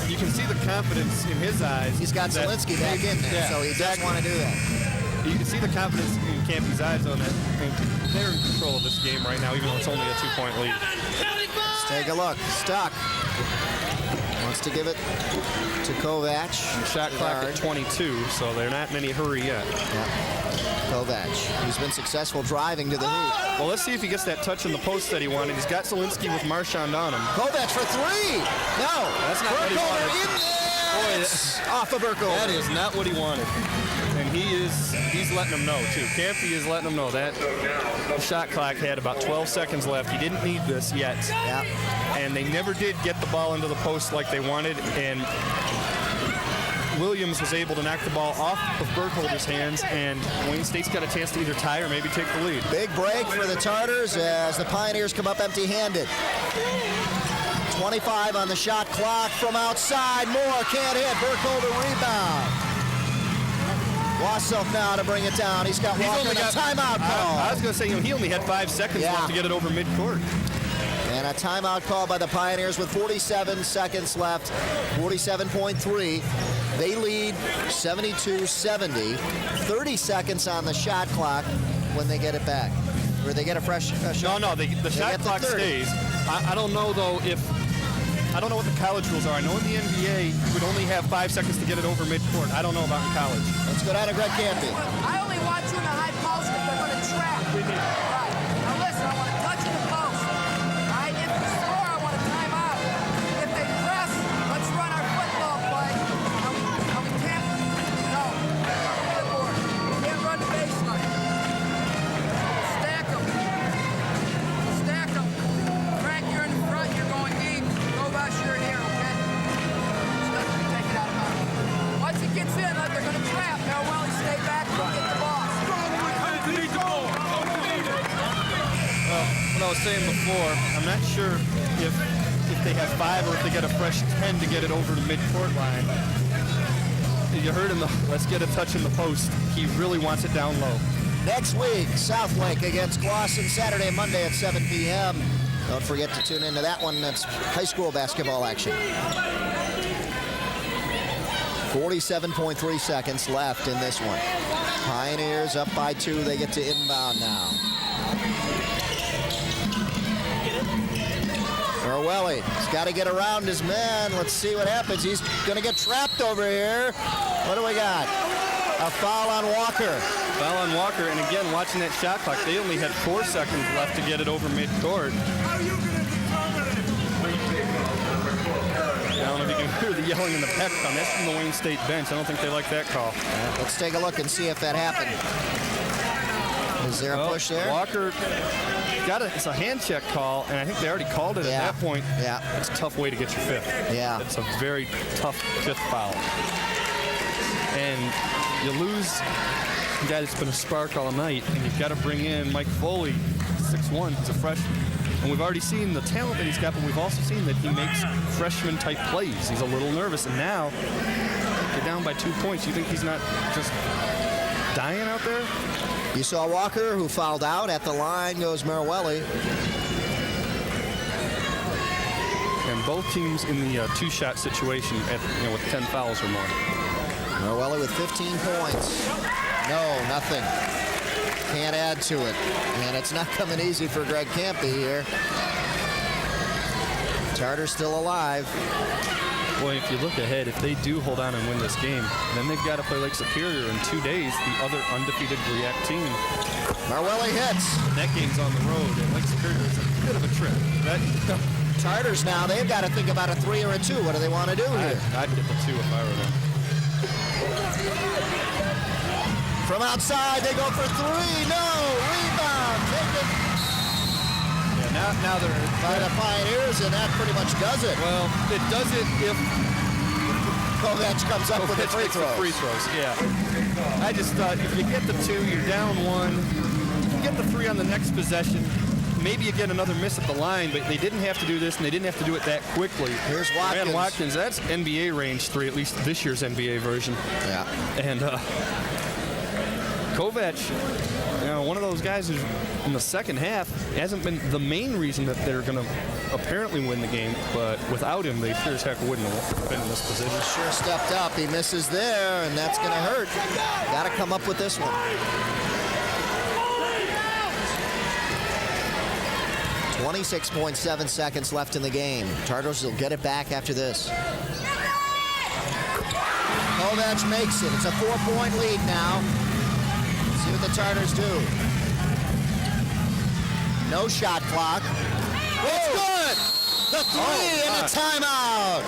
You can see the confidence in his eyes. He's got Zielinski back in there, so he does want to do that. You can see the confidence in Campy's eyes on it. They're in control of this game right now, even though it's only a 2-point lead. Let's take a look. Stuck. Wants to give it to Kovac. Shot clock at 22, so they're not in any hurry yet. Yeah. Kovac, who's been successful driving to the hoop. Well, let's see if he gets that touch in the post that he wanted. He's got Zielinski with Marchand on him. Kovac for 3. No. That's not what he wanted. In there. Boy, off of Burkholder. That is not what he wanted. And he's letting him know, too. Campy is letting him know that shot clock had about 12 seconds left. He didn't need this yet. Yeah. And they never did get the ball into the post like they wanted. And Williams was able to knock the ball off of Burkholder's hands, and Wayne State's got a chance to either tie or maybe take the lead. Big break for the Tartars as the Pioneers come up empty-handed. 25 on the shot clock from outside. Moore can't hit. Burkholder rebound. Wassilka now to bring it down. He's got Walker in a timeout call. I was going to say, he only had 5 seconds left to get it over midcourt. And a timeout call by the Pioneers with 47 seconds left, 47.3. They lead 72-70. 30 seconds on the shot clock when they get it back. Or they get a fresh shot. No, the shot clock stays. I don't know, though, I don't know what the college rules are. I know in the NBA, you would only have 5 seconds to get it over midcourt. I don't know about in college. Let's go down to Greg Campy. I only want you in the high post if they're going to trap. Right. Now listen, I want to touch in the post. All right? If you score, I want a timeout. If they press, let's run our football play. Now we can't. No. Good board. We can't run the baseline. Stack them. Stack them. Frank, you're in the front. You're going deep. Kovacs, you're here, okay? Just take it out of bounds. Once it gets in, they're going to trap. Now, Welly, stay back and get the ball. What I was saying before, I'm not sure if they have 5 or if they get a fresh 10 to get it over the midcourt line. You heard him, let's get a touch in the post. He really wants it down low. Next week, South Lake against Glosson, Saturday and Monday at 7 p.m. Don't forget to tune into that one. That's high school basketball action. 47.3 seconds left in this one. Pioneers up by 2. They get to inbound now. Orwelli, he's got to get around his man. Let's see what happens. He's going to get trapped over here. What do we got? A foul on Walker. Foul on Walker, and again, watching that shot clock, they only had 4 seconds left to get it over midcourt. I don't know if you can hear the yelling in the Pepcon. That's from the Wayne State bench. I don't think they like that call. Let's take a look and see if that happened. Is there a push there? Walker got it. It's a hand check call, and I think they already called it at that point. Yeah. It's a tough way to get your 5th. Yeah. It's a very tough 5th foul. And you lose a guy that's been a spark all night, and you've got to bring in Mike Foley, 6'1", he's a freshman. And we've already seen the talent that he's got, but we've also seen that he makes freshman-type plays. He's a little nervous, and now you're down by 2 points. You think he's not just dying out there? You saw Walker, who fouled out. At the line goes Merwelli. And both teams in the two-shot situation with 10 fouls or more. Merwelli with 15 points. No, nothing. Can't add to it. And it's not coming easy for Greg Campy here. Tartar's still alive. Boy, if you look ahead, if they do hold on and win this game, then they've got to play Lake Superior in 2 days, the other undefeated REAC team. Marwelli hits. That game's on the road, and Lake Superior is a bit of a trip. Tartars now, they've got to think about a 3 or a 2. What do they want to do here? I'd get the 2 if I were them. From outside, they go for 3. No! Rebound! Taken. Yeah, now they're by the Pioneers, and that pretty much does it. Well, it does it if Kovacs comes up with the free throws. Yeah. I just thought if you get the 2, you're down 1. You get the 3 on the next possession. Maybe you get another miss at the line, but they didn't have to do this, and they didn't have to do it that quickly. Here's Watkins. Man, Watkins, that's NBA range 3, at least this year's NBA version. Yeah. And Kovacs, one of those guys who's in the second half hasn't been the main reason that they're going to apparently win the game, but without him, they sure as heck wouldn't have been in this position. Sure stepped up. He misses there, and that's going to hurt. Got to come up with this one. 26.7 seconds left in the game. Tartars will get it back after this. Kovacs makes it. It's a 4-point lead now. See what the Tartars do. No shot clock. It's good! The 3 and a timeout.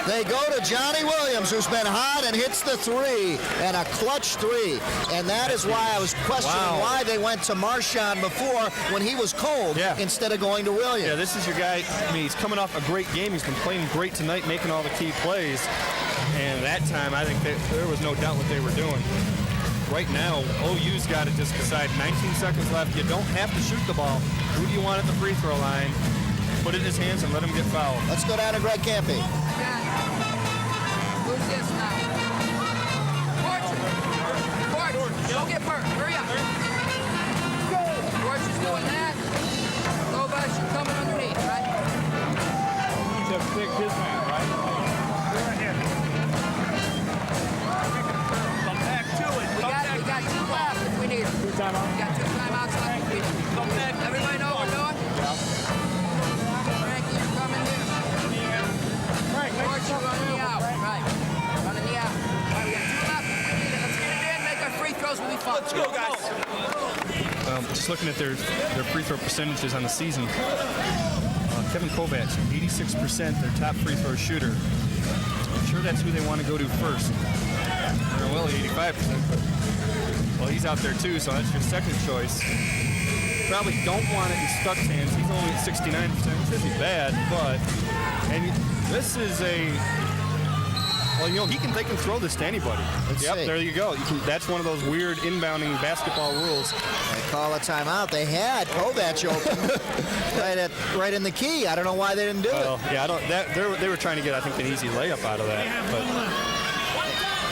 They go to Johnny Williams, who's been hot, and hits the 3, and a clutch 3. And that is why I was questioning why they went to Marchand before when he was cold instead of going to Williams. Yeah, this is your guy. I mean, he's coming off a great game. He's been playing great tonight, making all the key plays. And that time, I think there was no doubt what they were doing. Right now, OU's got to just decide. 19 seconds left. You don't have to shoot the ball. Who do you want at the free throw line? Put it in his hands and let him get fouled. Let's go down to Greg Campy. Who's this now? Porch, go get Burt. Hurry up. Porch is doing that. Kovacs, you're coming underneath, right? just looking at their free throw percentages on the season. Kevin Kovac, 86%, their top free throw shooter. I'm sure that's who they want to go to first. Well, 85%, but well, he's out there too, so that's your second choice. Probably don't want it in Stuck's hands. He's only at 69%, which isn't bad, but this is a. Well, you know, they can throw this to anybody. Let's see. There you go. That's one of those weird inbounding basketball rules. They call a timeout. They had Kovac open right in the key. I don't know why they didn't do it. Yeah, they were trying to get, I think, an easy layup out of that. But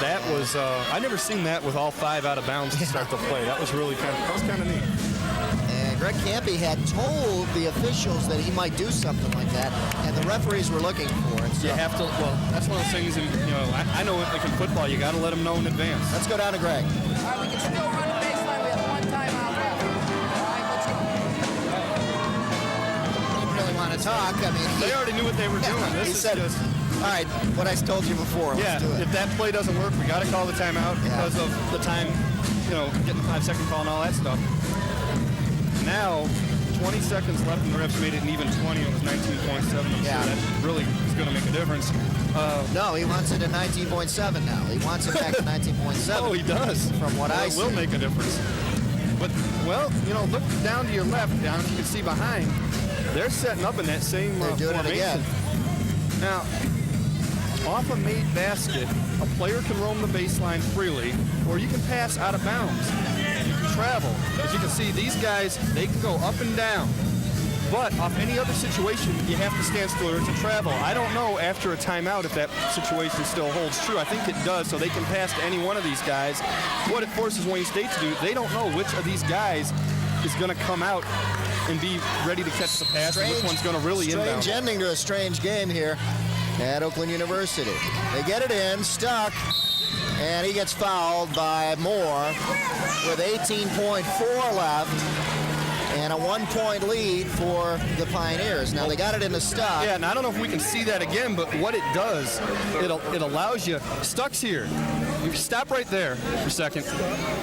that was I never seen that with all 5 out of bounds to start the play. That was really kind of neat. And Greg Campy had told the officials that he might do something like that, and the referees were looking for it. So. You have to. Well, that's one of those things. I know like in football, you got to let them know in advance. Let's go down to Greg. All right, we can still run the baseline. We have 1 timeout left. All right, let's go. Didn't really want to talk. I mean, they already knew what they were doing. He said, all right, what I told you before. Let's do it. If that play doesn't work, we got to call the timeout because of the time, getting the 5-second call and all that stuff. Now, 20 seconds left, and the refs made it an even 20. It was 19.7. Yeah. So that really is going to make a difference. No, he wants it at 19.7 now. He wants it back to 19.7. Oh, he does. From what I see. It will make a difference. But, look down to your left, down as you can see behind. They're setting up in that same They're doing formation. it again. Now, off a made basket, a player can roam the baseline freely, or you can pass out of bounds. You can travel. As you can see, these guys, they can go up and down. But off any other situation, you have to stand still or to travel. I don't know after a timeout if that situation still holds true. I think it does, so they can pass to any one of these guys. What it forces Wayne State to do, they don't know which of these guys is going to come out and be ready to catch the pass, and which one's going to really inbound. Strange ending to a strange game here at Oakland University. They get it in, Stuck, and he gets fouled by Moore with 18.4 left. And a 1-point lead for the Pioneers. Now they got it in the Stuck. Yeah, and I don't know if we can see that again, but what it does, it allows you. Stuck's here. You stop right there for a second.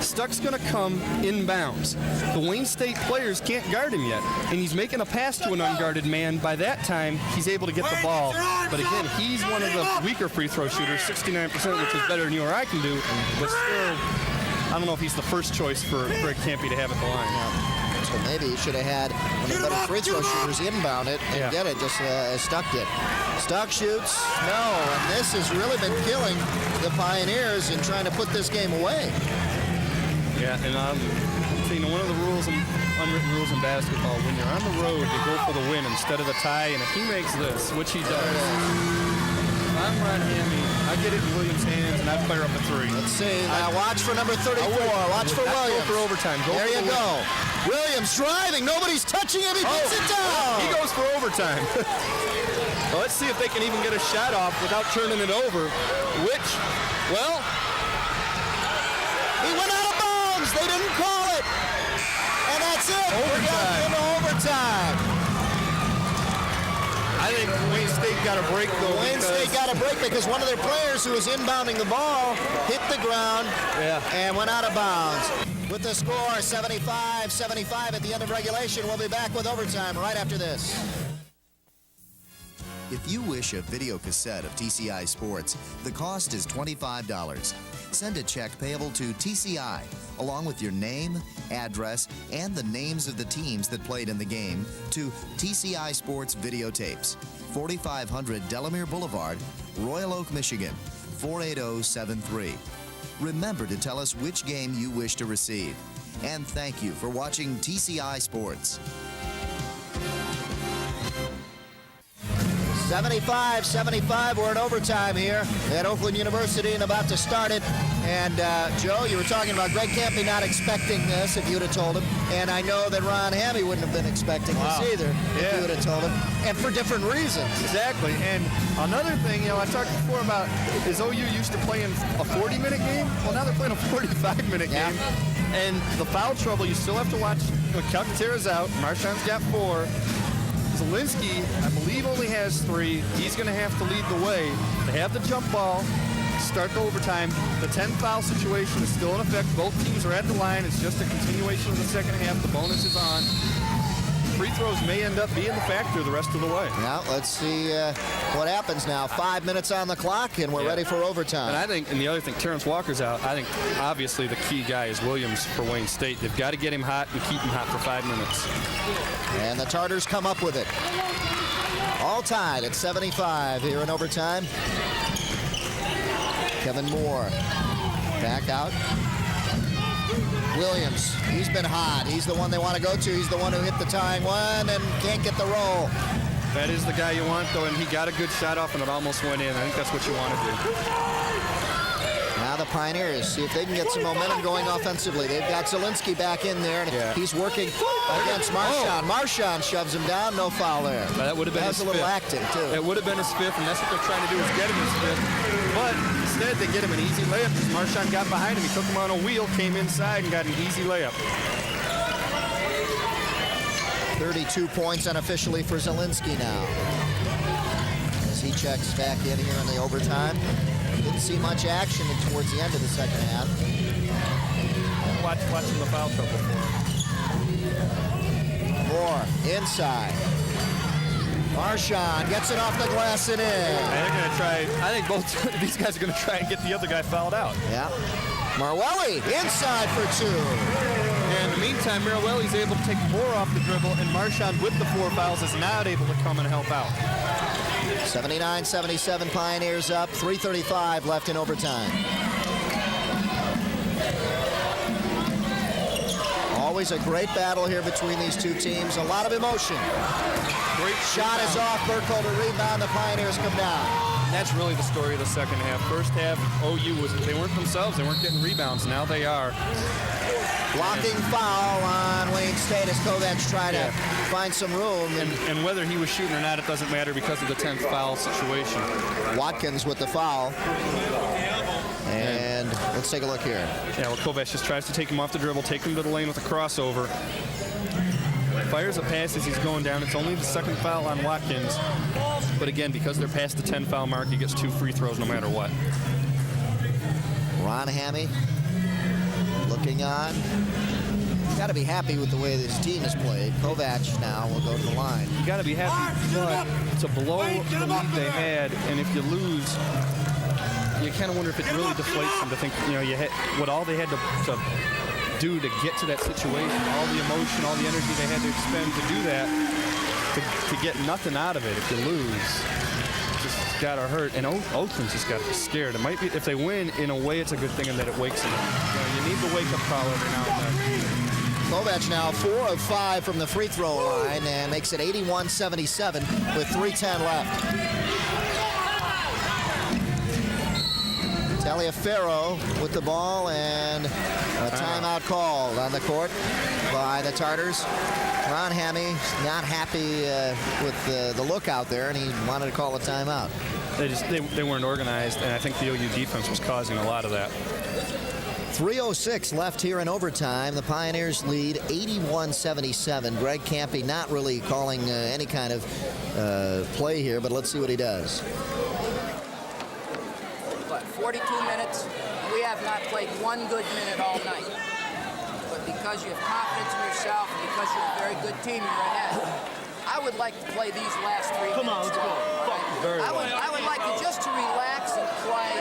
Stuck's going to come inbounds. The Wayne State players can't guard him yet, and he's making a pass to an unguarded man. By that time, he's able to get the ball. But again, he's one of the weaker free throw shooters, 69%, which is better than you or I can do. But still, I don't know if he's the first choice for Greg Campy to have at the line. So maybe he should have had one of the better free throw shooters inbound it and get it just as Stuck did. Stuck shoots, no, and this has really been killing the Pioneers in trying to put this game away. Yeah, and one of the rules, unwritten rules in basketball, when you're on the road, you go for the win instead of the tie, and if he makes this, which he does, if I'm Ron Hammy, I get it in Williams' hands, and I fire up a 3. Let's see. Now watch for number 34. Watch for Williams. Go for overtime. There you go. Williams driving. Nobody's touching him. He puts it down. He goes for overtime. Well, let's see if they can even get a shot off without turning it over, which, well, he went out of bounds. They didn't call it. And that's it. Overtime. We're into overtime. I think Wayne State got a break, though. Wayne State got a break because one of their players who was inbounding the ball hit the ground and went out of bounds. With the score 75-75 at the end of regulation, we'll be back with overtime right after this. If you wish a video cassette of TCI Sports, the cost is $25. Send a check payable to TCI, along with your name, address, and the names of the teams that played in the game, to TCI Sports Videotapes, 4500 Delamere Boulevard, Royal Oak, Michigan, 48073. Remember to tell us which game you wish to receive. And thank you for watching TCI Sports. 75-75, we're in overtime here at Oakland University and about to start it. And Joe, you were talking about Greg Campy not expecting this if you'd have told him. And I know that Ron Hammy wouldn't have been expecting this either if you would have told him. And for different reasons. Exactly. And another thing, I talked before about is OU used to play in a 40-minute game. Well, now they're playing a 45-minute game. And the foul trouble, you still have to watch. Calcaterra's out. Marchand's got 4. Zielinski, I believe, only has 3. He's going to have to lead the way. They have the jump ball. start the overtime. The 10 foul situation is still in effect. Both teams are at the line. It's just a continuation of the second half. The bonus is on. Free throws may end up being the factor the rest of the way. Now, let's see what happens now. 5 minutes on the clock, and we're ready for overtime. And I think, and the other thing, Terrence Walker's out. I think, obviously, the key guy is Williams for Wayne State. They've got to get him hot and keep him hot for 5 minutes. And the Tartars come up with it. All tied at 75 here in overtime. Kevin Moore back out. Williams, he's been hot. He's the one they want to go to. He's the one who hit the tying one and can't get the roll. That is the guy you want, though, and he got a good shot off, and it almost went in. I think that's what you want to do. Now the Pioneers see if they can get some momentum going offensively. They've got Zielinski back in there, and he's working against Marchand. Marchand shoves him down. No foul there. That would have been his a little fifth. acting, too. It would have been his fifth, and that's what they're trying to do is get him his fifth. But instead, they get him an easy layup because Marchand got behind him. He took him on a wheel, came inside, and got an easy layup. 32 points unofficially for Zielinski now. As he checks back in here in the overtime. Didn't see much action towards the end of the second half. Watching the foul trouble for him. Moore inside. Marchand gets it off the glass and in. And they're going to try, I think both of these guys are going to try and get the other guy fouled out. Yeah. Marwelli inside for two. And in the meantime, Marwelli's able to take Moore off the dribble, and Marchand with the 4 fouls is not able to come and help out. 79-77 Pioneers up. 3:35 left in overtime. Always a great battle here between these two teams. A lot of emotion. Great shot is off. Burkholder rebound. The Pioneers come down. That's really the story of the second half. First half, OU they weren't themselves. They weren't getting rebounds. Now they are. Blocking foul on Wayne State as Kovacs tried to find some room. And whether he was shooting or not, it doesn't matter because of the 10th foul situation. Watkins with the foul. And let's take a look here. Yeah, well, Kovacs just tries to take him off the dribble, take him to the lane with a crossover. Fires a pass as he's going down. It's only the second foul on Watkins. But again, because they're past the 10 foul mark, he gets 2 free throws no matter what. Ron Hammy looking on. Got to be happy with the way this team has played. Kovacs now will go to the line. You got to be happy, but to blow the lead they had, and if you lose, you kind of wonder if it really deflates them to think, you know, what all they had to do to get to that situation, all the emotion, all the energy they had to expend to do that, to get nothing out of it if you lose. Just got to hurt, and Oakland's just got to be scared. It might be, if they win, in a way, it's a good thing in that it wakes them up. You need the wake-up call every now and then. Kovacs now 4 of 5 from the free throw line and makes it 81-77 with 3:10 left. Taliaferro with the ball and a timeout called on the court by the Tartars. Ron Hammy not happy with the look out there, and he wanted to call a timeout. They weren't organized, and I think the OU defense was causing a lot of that. 3:06 left here in overtime. The Pioneers lead 81-77. Greg Campy not really calling any kind of play here, but let's see what he does. 42 minutes. We have not played one good minute all night. But because you have confidence in yourself and because you're a very good team, you're ahead. I would like to play these last 3 minutes. Come on, let's go. I would like you just to relax and play.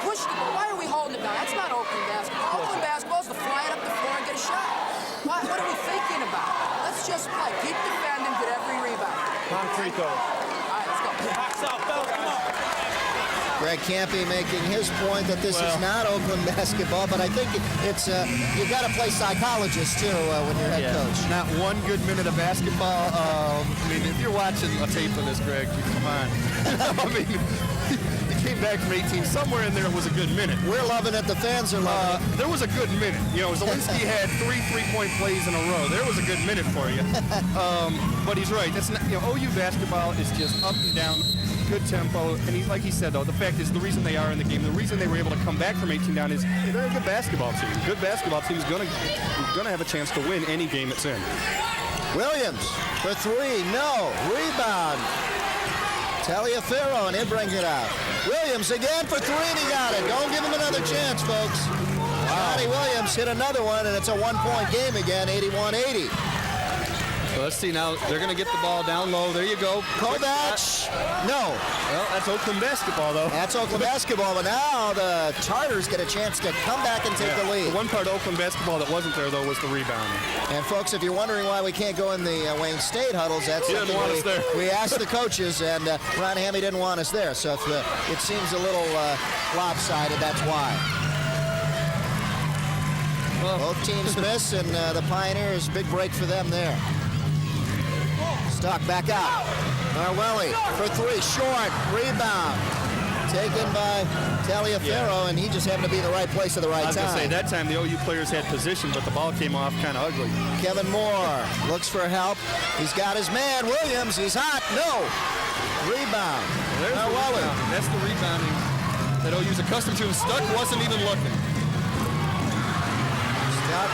Push the ball. Why are we holding it down? That's not Oakland basketball. Oakland basketball is to fly it up the floor and get a shot. What are we thinking about? Let's just play. Keep defending, get every rebound. Concrete, though. All right, let's go. Box out, fellas, come on. Greg Campy making his point that this is not Oakland basketball, but I think it's you got to play psychologist too when you're head coach. Not one good minute of basketball. I mean, if you're watching a tape of this, Greg, come on. I mean, he came back from 18. Somewhere in there was a good minute. We're loving it. The fans are loving it. There was a good minute. You know, Zielinski had 3 3-point plays in a row. There was a good minute for you. But he's right. That's not, you know, OU basketball is just up and down. Good tempo, and like he said, though, the fact is the reason they are in the game, the reason they were able to come back from 18 down is they're a good basketball team. Good basketball team is gonna have a chance to win any game it's in. Williams for 3, no. Rebound. Taliaferro, and he'll bring it out. Williams again for three, and he got it. Don't give him another chance, folks. Johnny Williams hit another one, and it's a one-point game again, 81-80. So let's see now. They're going to get the ball down low. There you go. Kovac, no. Well, that's Oakland basketball, though. That's Oakland basketball, but now the Tartars get a chance to come back and take the lead. The one part of Oakland basketball that wasn't there, though, was the rebounding. And folks, if you're wondering why we can't go in the Wayne State huddles, that's He didn't something want us there. we asked the coaches, and Ron Hammy didn't want us there. So if it seems a little lopsided, that's why. Well, both teams miss, and the Pioneers, big break for them there. Stuck back out. Marwelli for three, short, rebound. Taken by Taliaferro, and he just happened to be in the right place at the right I was time. going to say, that time the OU players had position, but the ball came off kind of ugly. Kevin Moore looks for help. He's got his man, Williams. He's hot. No. Rebound. there's the rebound. That's the rebounding that OU's accustomed to, and Stuck wasn't even looking. Stuck.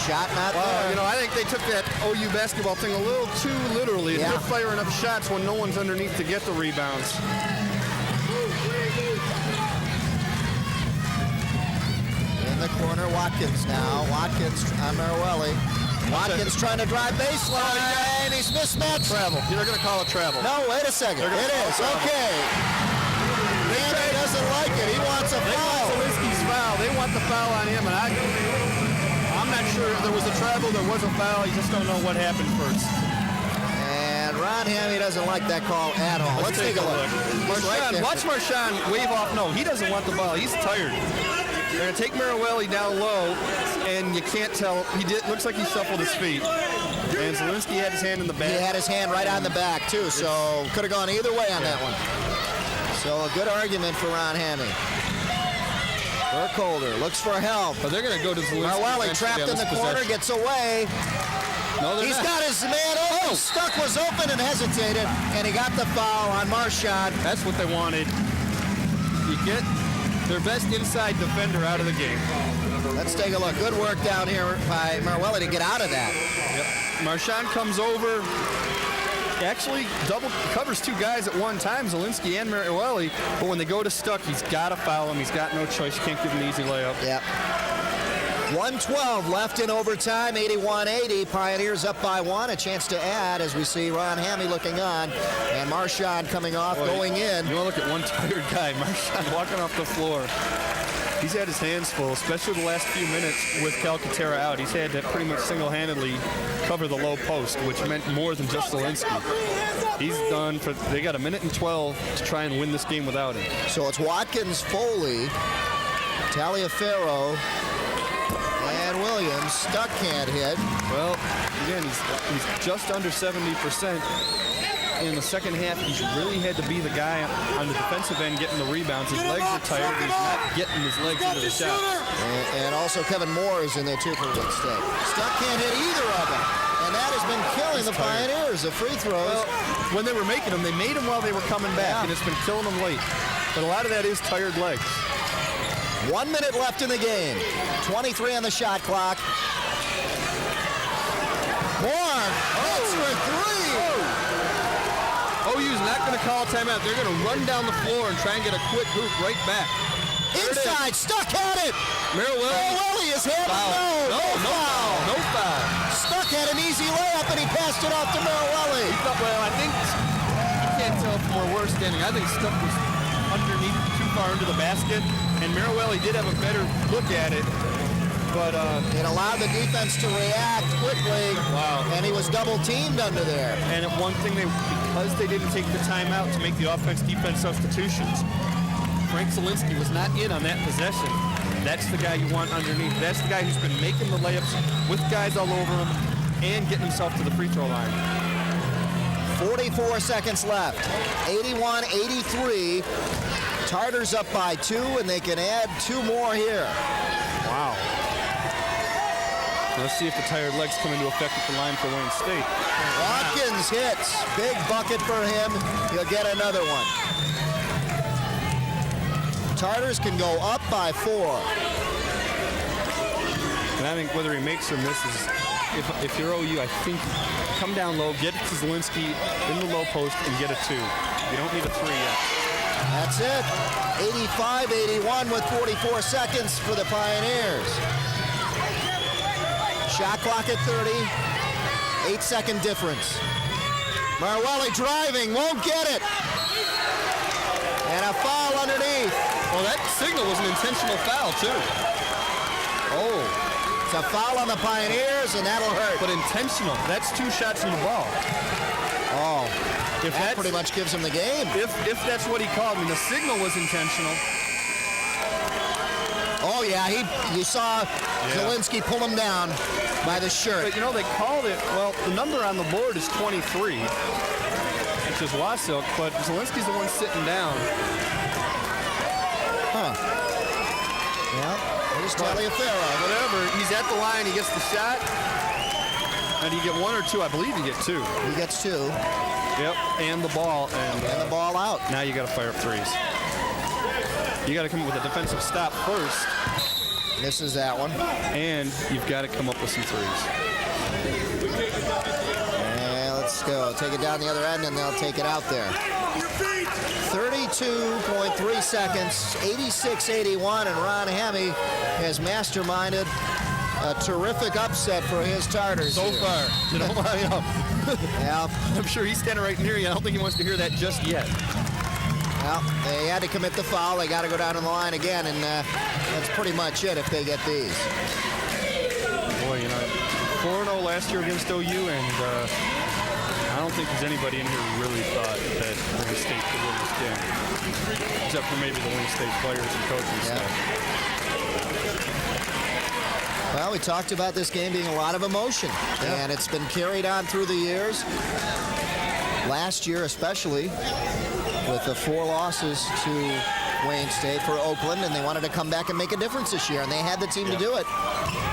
Shot not there. You know, I think they took that OU basketball thing a little too literally. Yeah. They're firing up shots when no one's underneath to get the rebounds. In the corner, Watkins now. Watkins on Marwelli. Watkins trying to drive baseline, and he's mismatched. Travel. They're going to call it travel. No, wait a second. They're gonna It call is. travel. Okay. He doesn't like it. He wants a They want foul. Zielinski's foul. They want the foul on him, and I'm not sure if there was a travel, there was a foul. You just don't know what happened first. And Ron Hammy doesn't like that call at all. Let's take a look. He's right Marshawn, there. watch Marshawn wave off. No, he doesn't want the ball. He's tired. They're going to take Marwelli down low, and you can't tell. Looks like he shuffled his feet. And Zielinski had his hand in the back. He had his hand right on the back, too, so could have gone either way on that one. So a good argument for Ron Hammy. Burkholder looks for help. But they're going to go to Zielinski. Marwelli trapped in the corner, gets away. No, they're He's not. got his man open. Stuck was open and hesitated, and he got the foul on Marchand. That's what they wanted. You get their best inside defender out of the game. Let's take a look. Good work down here by Marwelli to get out of that. Yep. Marchand comes over. Actually covers two guys at one time, Zielinski and Marwelli, but when they go to Stuck, he's got to foul him. He's got no choice. You can't give him an easy layup. Yep. 1:12 left in overtime, 81-80. Pioneers up by one. A chance to add as we see Ron Hammy looking on, and Marchand coming off, going in. You want to look at one tired guy, Marchand walking off the floor. He's had his hands full, especially the last few minutes with Calcaterra out. He's had to pretty much single-handedly cover the low post, which meant more than just Zielinski. He's done for. They got 1:12 to try and win this game without him. So it's Watkins, Foley, Taliaferro, and Williams. Stuck can't hit. Well, again, he's just under 70%. In the second half, he's really had to be the guy on the defensive end getting the rebounds. His legs are tired. He's not getting his legs into the shot. And also Kevin Moore is in there too for a mistake. Stuck can't hit either of them. And that has been killing the Pioneers. The free throws. Well, when they were making them, they made them while they were coming back, and it's been killing them late. But a lot of that is tired legs. 1 minute left in the game. 23 on the shot clock. Moore hits for three. OU's not going to call a timeout. They're going to run down the floor and try and get a quick hoop right back. Inside, Stuck had it. Marwelli is hit. No foul. No foul. Stuck had an easy layup, and he passed it off to Marwelli. Well, I think you can't tell from where we're standing. I think Stuck was underneath too far into the basket, and Marwelli did have a better look at it. But it allowed the defense to react quickly. Wow. And he was double teamed under there. And one thing, because they didn't take the timeout to make the offense-defense substitutions, Frank Zielinski was not in on that possession. That's the guy you want underneath. That's the guy who's been making the layups with guys all over him and getting himself to the free throw line. 44 seconds left. 81-83. Tartars up by 2, and they can add 2 more here. Wow. Let's see if the tired legs come into effect at the line for Wayne State. Watkins hits. Big bucket for him. He'll get another one. Tartars can go up by 4. And I think whether he makes or misses, if you're OU, I think come down low, get it to Zielinski in the low post, and get a 2. You don't need a 3 yet. That's it. 85-81 with 44 seconds for the Pioneers. Shot clock at 30. 8-second difference. Marwelli driving, won't get it. And a foul underneath. Well, that signal was an intentional foul, too. Oh, it's a foul on the Pioneers, and that'll hurt. But intentional. That's 2 shots in the ball. Oh, If that that's pretty much gives him the game. if that's what he called, I mean, the signal was intentional. Oh, yeah, you saw Zielinski pull him down by the shirt. But, you know, they called it, well, the number on the board is 23, which is Wassilk, but Zielinski's the one sitting down. Huh. Well, there's Taliaferro. Whatever, he's at the line, he gets the shot. And you get 1 or 2, I believe you get 2. He gets 2. Yep, and the ball, and And the ball out. now you got to fire up 3s. You got to come up with a defensive stop first, Misses that one. and you've got to come up with some 3s. And let's go. Take it down the other end, and they'll take it out there. 32.3 seconds, 86-81, and Ron Hammy has masterminded a terrific upset for his Tartars. So here. far, you know, Yeah. I'm sure he's standing right near you. I don't think he wants to hear that just yet. Well, they had to commit the foul. They got to go down on the line again, and that's pretty much it if they get these. Boy, you know, 4-0 last year against OU, and I don't think there's anybody in here who really thought that Wayne State could win this game, except for maybe the Wayne State players and coaching staff. Well, we talked about this game being a lot of emotion, and it's been carried on through the years. Last year especially, with the 4 losses to Wayne State for Oakland, and they wanted to come back and make a difference this year, and they had the team to do it.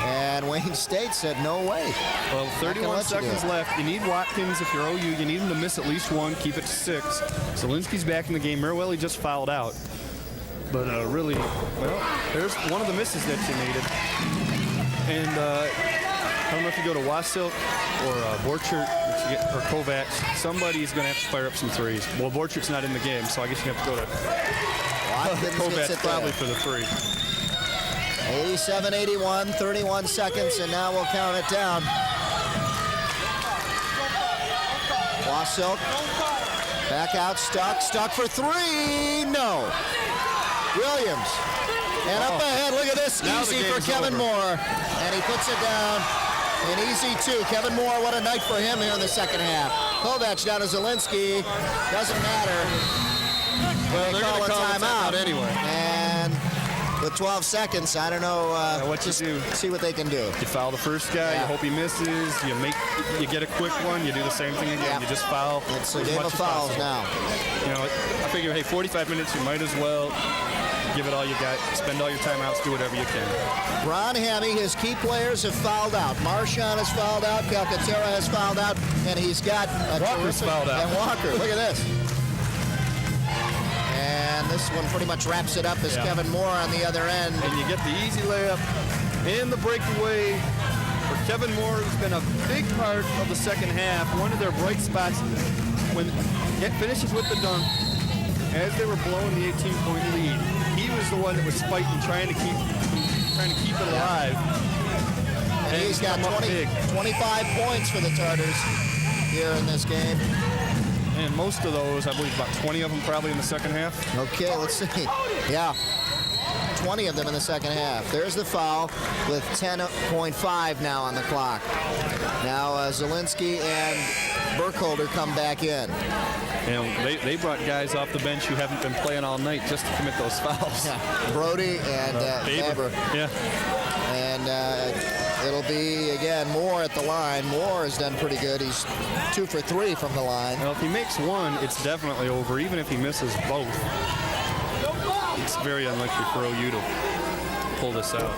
And Wayne State said, no way. Well, 31 seconds left. You need Watkins if you're OU. You need him to miss at least 1, keep it to 6. Zielinski's back in the game. Merwelli just fouled out. But really, well, there's one of the misses that you needed. And I don't know if you go to Wassilk or Borchert or Kovacs. Somebody's going to have to fire up some 3s. Well, Borchert's not in the game, so I guess you have to go to Kovacs probably for the 3. 87-81, 31 seconds, and now we'll count it down. Wassilk back out, stuck for 3. No. Williams. And up ahead, look at this, Now easy for Kevin Moore. And he puts it down. An easy 2. Kevin Moore, what a night for him here in the second half. Kovacs down to Zielinski. Doesn't matter. Well, they're going to call a timeout anyway. And with 12 seconds, I don't know what you do. See what they can do. You foul the first guy, you hope he misses, you get a quick one, you do the same thing again, you just foul. It's a game of fouls now. You know, I figure, hey, 45 minutes, you might as well give it all you got, spend all your timeouts, do whatever you can. Ron Hammy, his key players have fouled out. Marchand has fouled out, Calcaterra has fouled out, and he's got Walker's fouled out. And Walker, look at this. And this one pretty much wraps it up as Kevin Moore on the other end. And you get the easy layup in the breakaway for Kevin Moore, who's been a big part of the second half. One of their bright spots when it finishes with the dunk. As they were blowing the 18-point lead, he was the one that was fighting, trying to keep it alive. And he's got 25 points for the Tartars here in this game. And most of those, I believe about 20 of them probably in the second half. Okay, let's see. Yeah, 20 of them in the second half. There's the foul with 10.5 now on the clock. Now Zielinski and Burkholder come back in. And they brought guys off the bench who haven't been playing all night just to commit those fouls. Yeah. Brody and Faber. Yeah. And it'll be, again, Moore at the line. Moore has done pretty good. He's 2 for 3 from the line. Well, if he makes 1, it's definitely over. Even if he misses both, it's very unlikely for OU to pull this out.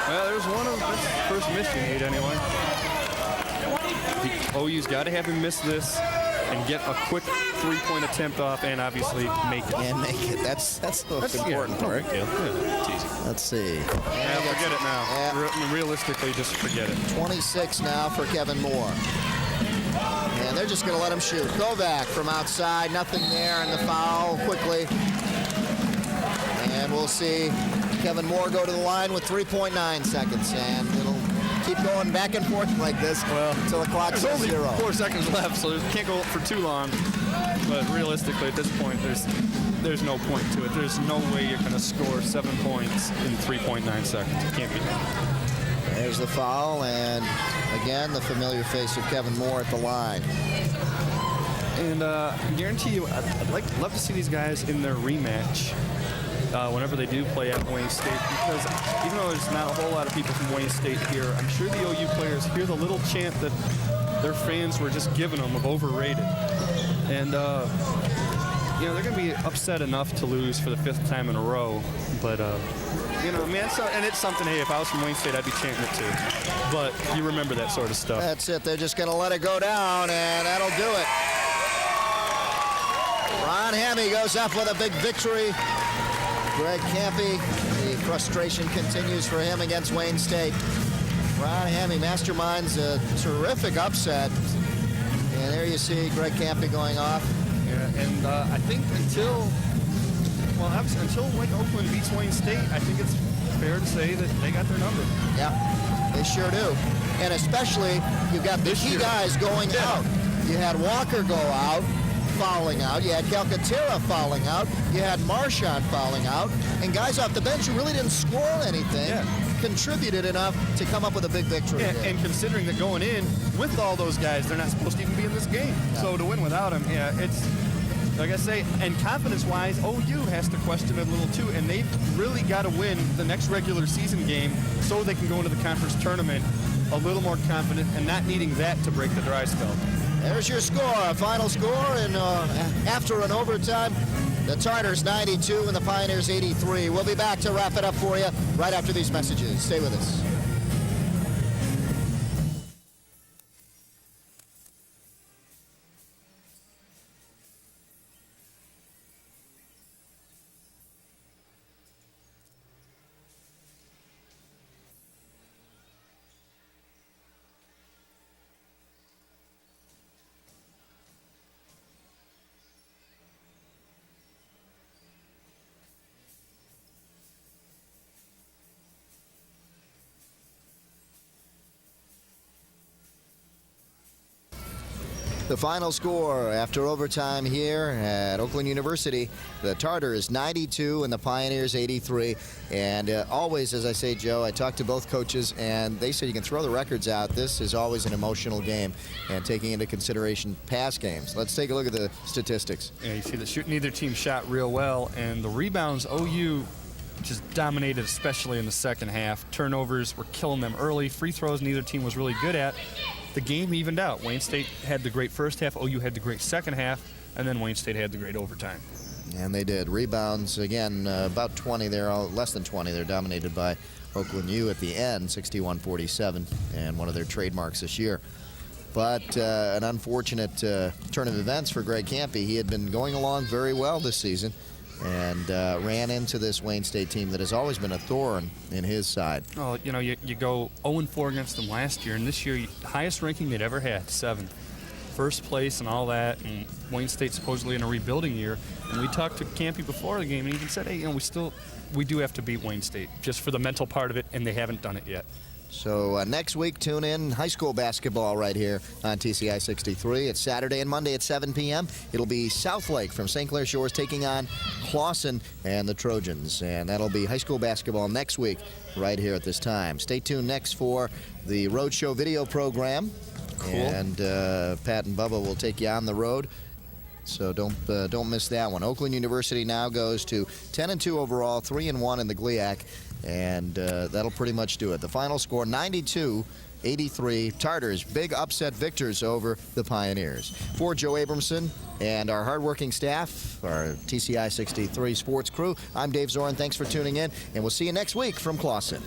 Well, there's one of the first miss you need anyway. OU's got to have him miss this and get a quick 3-point attempt off and obviously make it. And make it. That's the most important part. Yeah, it's easy. Let's see. Yeah, forget it now. Yeah. Realistically, just forget it. 26 now for Kevin Moore. And they're just going to let him shoot. Kovac from outside, nothing there, and the foul quickly. And we'll see Kevin Moore go to the line with 3.9 seconds, and it'll keep going back and forth like this until the clock says There's only 0. 4 seconds left, so it can't go for too long. But realistically, at this point, there's no point to it. There's no way you're going to score 7 points in 3.9 seconds. It can't be done. There's the foul, and again, the familiar face of Kevin Moore at the line. And I guarantee you, I'd love to see these guys in their rematch whenever they do play at Wayne State, because even though there's not a whole lot of people from Wayne State here, I'm sure the OU players hear the little chant that their fans were just giving them of overrated. And, they're going to be upset enough to lose for the 5th time in a row. But, man, and it's something, hey, if I was from Wayne State, I'd be chanting it too. But you remember that sort of stuff. That's it. They're just going to let it go down, and that'll do it. Ron Hammy goes up with a big victory. Greg Campy, the frustration continues for him against Wayne State. Ron Hammy masterminds a terrific upset. And there you see Greg Campy going off. Yeah, and I think until Oakland beats Wayne State, I think it's fair to say that they got their number. Yeah, they sure do. And especially, you've got the key guys going out. You had Walker go out, fouling out. You had Calcaterra fouling out. You had Marchand fouling out. And guys off the bench who really didn't score anything contributed enough to come up with a big victory. Yeah, and considering that going in with all those guys, they're not supposed to even be in this game. Yeah. So to win without them, it's, like I say, and confidence-wise, OU has to question it a little too, and they've really got to win the next regular season game so they can go into the conference tournament a little more confident and not needing that to break the dry spell. There's your score, a final score, and after an overtime, the Tartars 92 and the Pioneers 83. We'll be back to wrap it up for you right after these messages. Stay with us. The final score after overtime here at Oakland University, the Tartars 92 and the Pioneers 83. And always, as I say, Joe, I talked to both coaches, and they said you can throw the records out. This is always an emotional game, and taking into consideration past games. Let's take a look at the statistics. Yeah, you see that neither team shot real well, and the rebounds, OU just dominated, especially in the second half. Turnovers were killing them early. Free throws, neither team was really good at. The game evened out. Wayne State had the great first half, OU had the great second half, and then Wayne State had the great overtime. And they did. Rebounds, again, about 20 there, less than 20. They're dominated by Oakland U at the end, 61-47, and one of their trademarks this year. But an unfortunate turn of events for Greg Campy. He had been going along very well this season, and ran into this Wayne State team that has always been a thorn in his side. Oh, you go 0-4 against them last year, and this year, the highest ranking they'd ever had, 7th. First place and all that, and Wayne State supposedly in a rebuilding year. And we talked to Campy before the game, and he even said, hey, we do have to beat Wayne State, just for the mental part of it, and they haven't done it yet. So next week, tune in high school basketball right here on TCI 63. It's Saturday and Monday at 7 p.m. It'll be Southlake from St. Clair Shores taking on Clawson and the Trojans. And that'll be high school basketball next week right here at this time. Stay tuned next for the Roadshow video program. Cool. And Pat and Bubba will take you on the road. So don't miss that one. Oakland University now goes to 10-2 overall, 3-1 in the GLIAC. And that'll pretty much do it. The final score, 92-83. Tartars, big upset victors over the Pioneers. For Joe Abramson and our hardworking staff, our TCI 63 sports crew, I'm Dave Zorin. Thanks for tuning in, and we'll see you next week from Clawson.